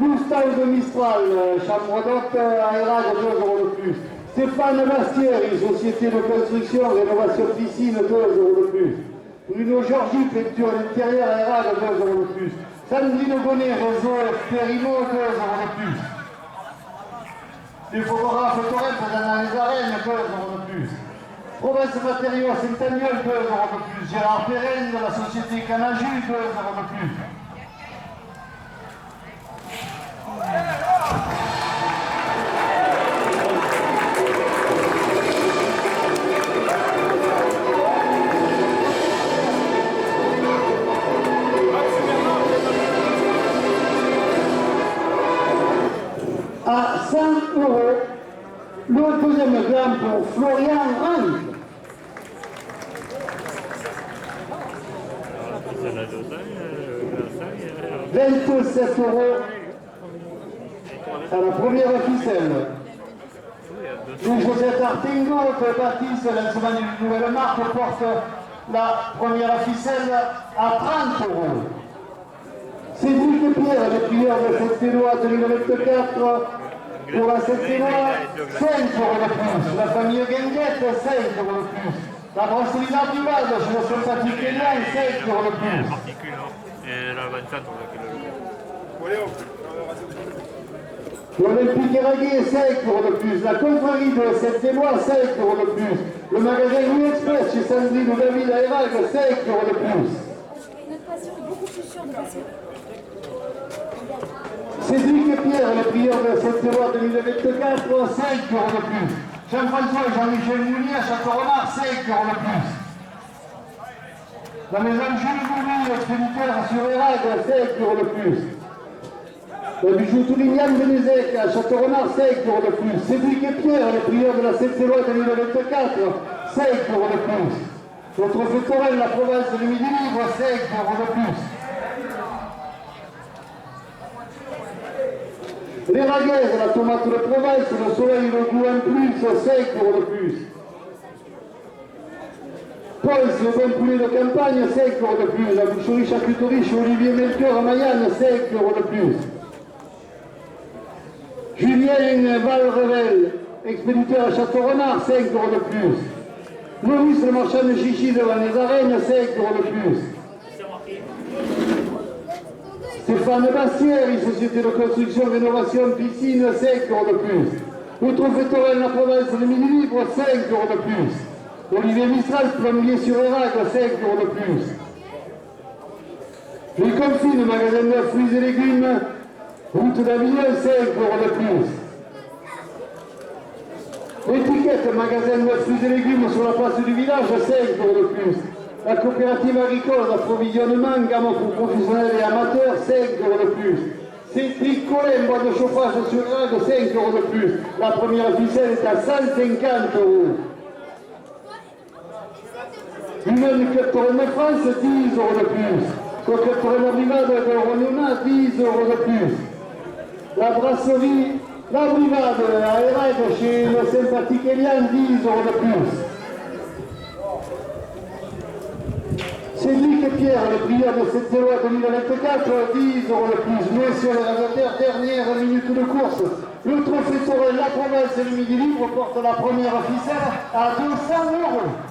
Gustave de Mistral, chambre d'hôte à Erague, 2 € de plus. Stéphane Bastieri, société de construction, rénovation piscine, 2 € de plus. Bruno Georgi, peinture intérieure à Erague, 2 € de plus. Sandrine Bonnet, réseau Périmo, 2 € de plus. Les photographes Torrent dans les arènes, 2 € de plus. Provence Matériaux à Saint-Agnol, 2 € de plus. Gérard Perrin de la société Canaju, 2 € de plus. À 100 €, le deuxième gamme pour Florian Rank. C'est la Lausanne, 27 € à la première ficelle. Les chaussettes Artingo de Baptiste, lancement d'une nouvelle marque, porte la première ficelle à 30 €. Cédric Pierre, le prieur de Saint-Éloi 2024, pour la Saint-Éloi, 5 € de plus. La famille Guinguette, 5 € de plus. La brasserie Nardivade, chez le sympathique Elian, 5 € de plus. et la Vincent, on a L'Olympique Éragué, 5 € de plus. La confrérie de Saint-Éloy, 5 € de plus. Le magasin Louis Express chez Sandrine ou David à Érag, 5 € de plus. Notre patient est beaucoup plus sûr de passer. Cédric et Pierre, le prieur de Saint-Éloy 2024, 5 € de plus. Jean-François et Jean-Michel Mounier à Château-Renard, 5 € de plus. La maison Jules Bourri, expéditeur sur Érag, 5 € de plus. Le bijou Toulignan Benezek à Château-Renard, 5 € de plus. Cédric et Pierre, les prieurs de la Saint-Éloy 2024, 5 € de plus. Notre Fétorel, la province de Midi Libre, 5 € de plus. Les raguaises, la tomate de province, le soleil, le goût en plus, 5 € de plus. Ponce, le bon poulet de campagne, 5 € de plus. La boucherie charcuterie chez Olivier Melchior à Mayenne, 5 € de plus. Julien Valrevel, expéditeur à Château-Renard, 5 € de plus. Maurice, le marchand de chichi devant les arènes, 5 € de plus. Stéphane Bastière, société de construction, rénovation, piscine, 5 € de plus. Outre Fétorel, la province de Midi Libre, 5 € de plus. Olivier Mistral, plombier sur Érag, 5 € de plus. Les Confines, magasin de fruits et légumes, route d'Avignon, 5 € de plus. Étiquette, magasin de fruits et légumes sur la place du village, 5 € de plus. La coopérative agricole d'approvisionnement, gamme pour professionnels et amateurs, 5 € de plus. Cédric Collin, boîte de chauffage sur Érag, 5 € de plus. La première ficelle est à 150 €. Humaine Club de France, 10 € de plus. Coquette de brigade de Ronona, 10 € de plus. La brasserie, la brigade à Érag chez le sympathique Eliane, 10 € de plus. Cédric et Pierre, le prieur de Saint-Éloy 2024, 10 € de plus. Messieurs les réservataires, dernière minute de course. Le trophée Torel, la province et le Midi Libre porte la première ficelle à 200 €.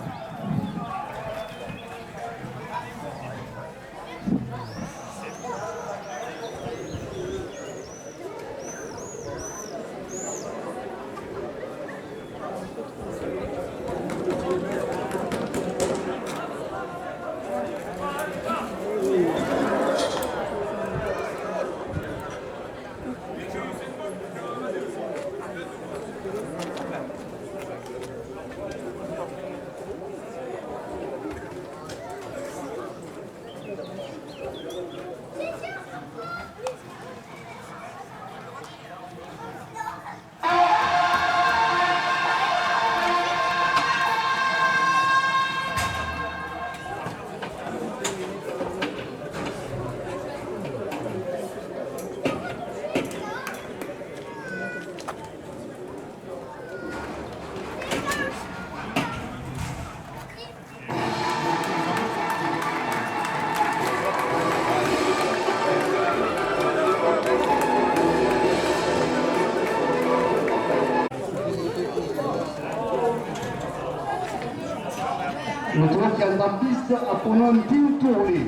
Le taureau qui entre en piste a pour nom Tim Tourlé.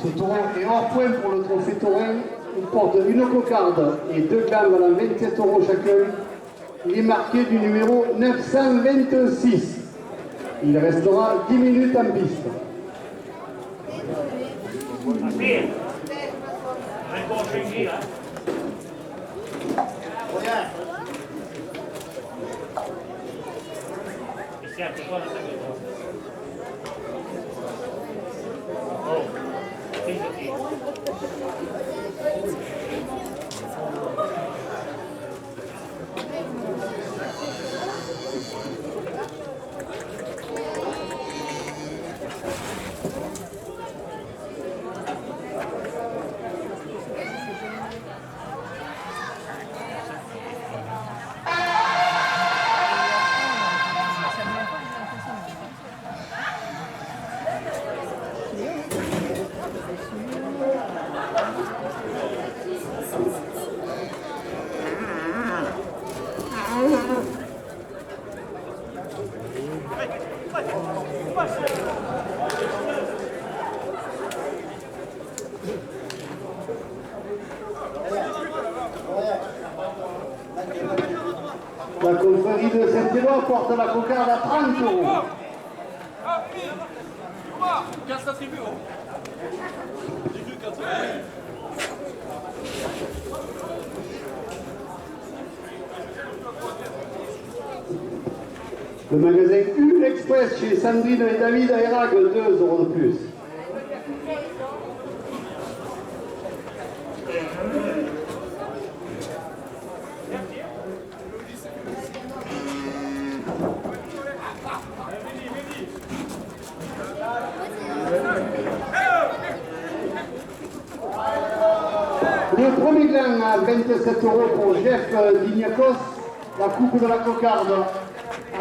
Ce taureau est hors point pour le trophée Torel. Il porte une cocarde et 2 glands valant 27 € chacun. Il est marqué du numéro 926. Il restera 10 minutes en piste. La confrérie de Saint-Éloi porte la cocarde à 30 €. Casse la tribu. J'ai vu 4 Le magasin U Express chez Sandrine et David à Erague, 2 € de plus. Le premier gland à 27 € pour Jeff Dignacos, la coupe de la cocarde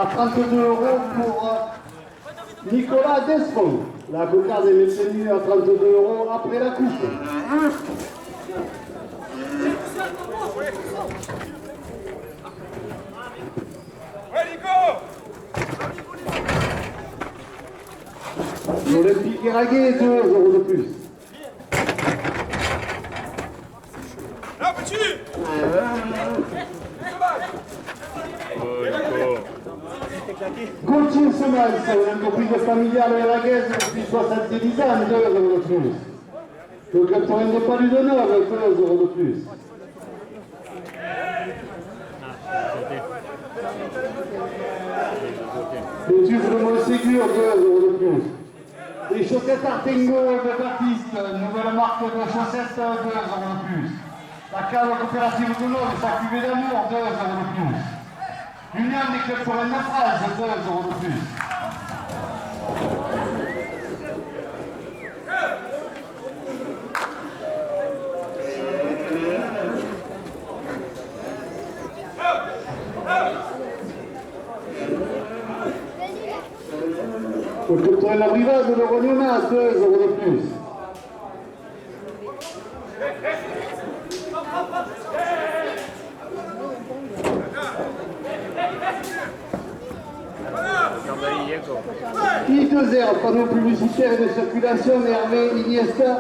à 32 € pour Nicolas Desfond. La cocarde est maintenue à 32 € après la coupe. L'Olympique Eraguet, 2 € de plus. Là, petit. Gauthier Semence, une entreprise familiale eragaise depuis 70 ans, 2 € de plus. Le capitaine de Palu de Nord, 2 € de plus. Les tubes de Montségur, 2 € de plus. Les chaussettes Artengo de Baptiste, nouvelle marque de chaussettes, 2 € de plus. La cave coopérative de Nord, sa cuvée d'amour, 2 € de plus. L'Union des clubs forains de France, 2 € de plus. Au culturel La Brivade de Rognona, 2 € de plus. I2R, panneau publicitaire et de circulation Hervé Iniesta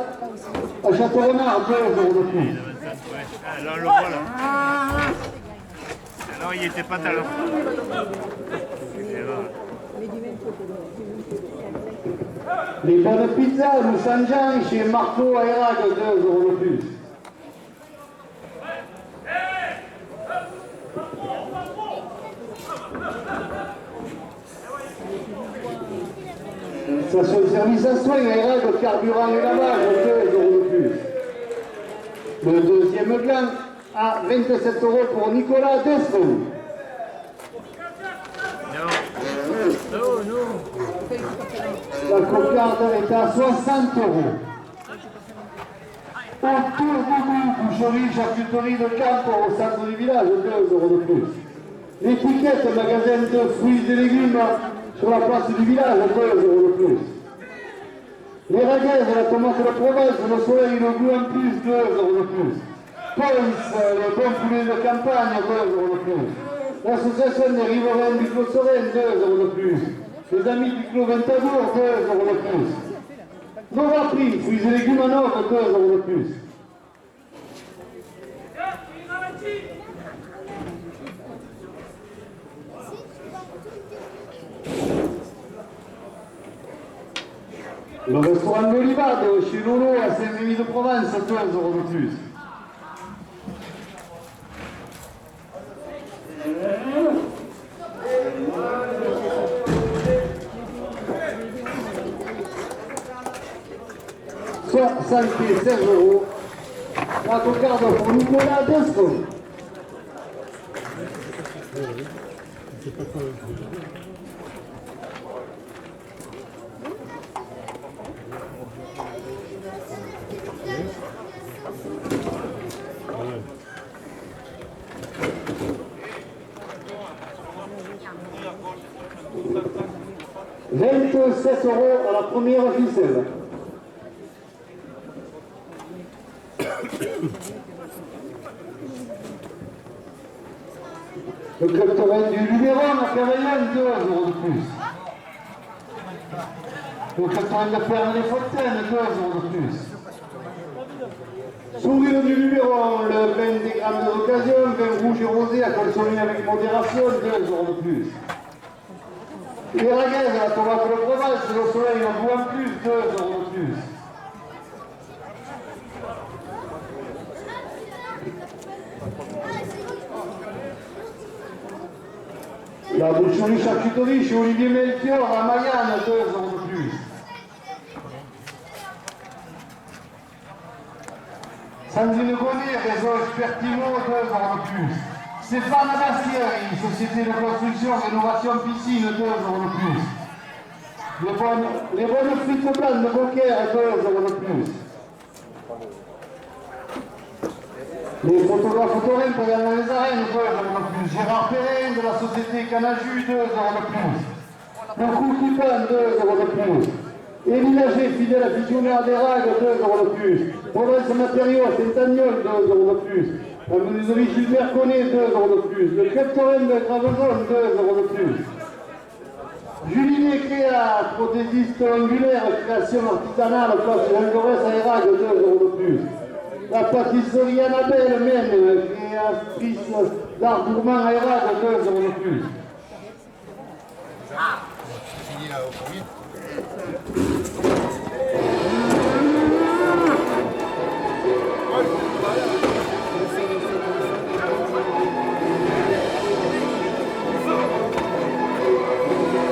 à Château-Renard, 2 € de plus. Alors le voilà. Alors il était pas tout à l'heure. Les bonnes pizzas, nous Saint-Jean chez Marco à Erague, 2 € de plus. Station de service à soins à Erague, carburant et lavage, 2 € de plus. Le deuxième gland à 27 € pour Nicolas Desfond. La cocarde est à 60 €. Autour du goût, boucherie, charcuterie de camp au centre du village, 2 € de plus. L'étiquette magasin de fruits et légumes sur la place du village, 2 € de plus. Les raguaises, la tomate de Provence, le soleil, le goût en plus, 2 € de plus. Ponce, le bon poulet de campagne, 2 € de plus. L'association des riverains du Clos Serein, 2 € de plus. Les amis du Clos Ventadour, 2 € de plus. Nova Prix, fruits et légumes en or, 2 € de plus. Le restaurant de l'Olivade chez Lolo à Saint-Rémy-de-Provence, 2 € de plus. Santé, 16 €. La cocarde pour Nicolas Desfond. « 27 € à la première ficelle. Le club Torrent du Luberon à Cavaillon, 2 € de plus. Le club Torrent de Perles des Fontaines, 2 € de plus. Sourire du Luberon, le vin des grandes occasions, vin rouge et rosé à consommer avec modération, 2 euros de plus. Les raguaises, la tomate de Provence, le soleil en bout en plus, 2 euros de plus. La boucherie charcuterie chez Olivier Melchior à Mayenne, 2 euros de plus. Sandrine Bonnet, réseau Expertimo, 2 euros de plus. Stéphane Bastieri, société de construction, rénovation piscine, 2 euros de plus. Les bonnes frites blanches de Beaucaire, 2 euros de plus. Les photographes Torin pour dans les arènes, 2 euros de plus. Gérard Perrin de la société Canaju, 2 euros de plus. Le coup qui peint, 2 euros de plus. Élie Lager, fidèle aficionnaire des ragues, 2 euros de plus. Provence Matériaux à Saint-Agnol, 2 euros de plus. La menuiserie Gilbert Connet, 2 euros de plus. Le crêpe Torin de Gravejaune, 2 euros de plus. Julie Créa, prothésiste angulaire, création artisanale, place Jean Jaurès à Erague, 2 euros de plus. La pâtisserie Annabelle Mène, créatrice d'art gourmand à Erague, 2 euros de plus.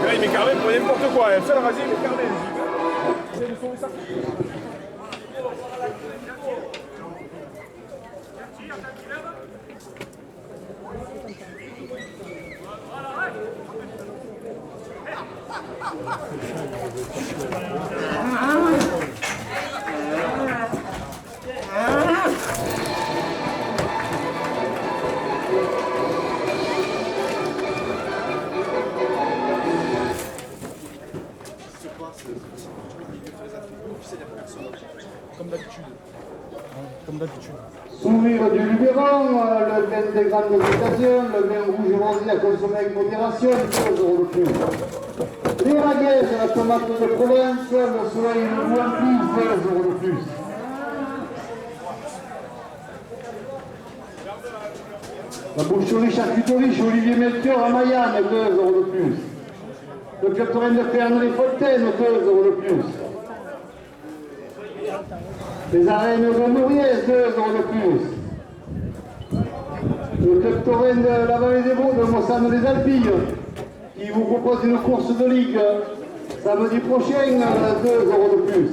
Là, il met carré pour n'importe quoi. Le seul rasé, il met carré. J'essaie de sauver ça. Comme d'habitude. Sourire du Luberon, le vin des grandes occasions, le vin rouge et rosé à consommer avec modération, 2 euros de plus. Les raguaises, la tomate de Provence, le soleil en bout en plus, 2 euros de plus. La boucherie charcuterie chez Olivier Melchior à Mayenne, 2 euros de plus. Le club Torin de Ferney-les-Fontaines, 2 euros de plus. Les arènes de Mauriès, 2 euros de plus. Le club Torin de la Vallée des Vaux de Mossane des Alpilles, qui vous propose une course de ligue samedi prochain, 2 euros de plus.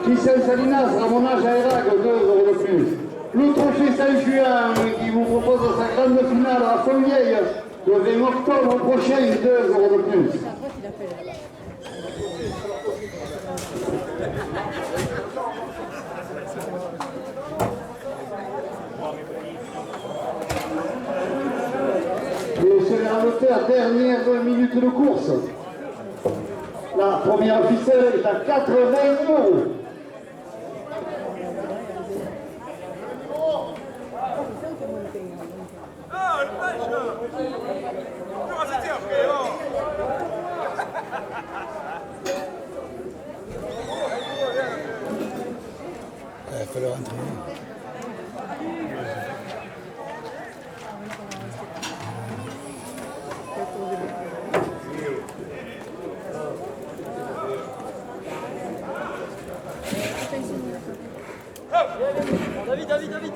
Christian Salinas, ramonage à Erague, 2 euros de plus. Le trophée Saint-Juin, qui vous propose sa grande finale à Fontvieille, le 20 octobre prochain, 2 euros de plus. Et c'est l'auteur, dernière minute de course. La première ficelle est à 80 euros. Il faut le rentrer. David, David, David.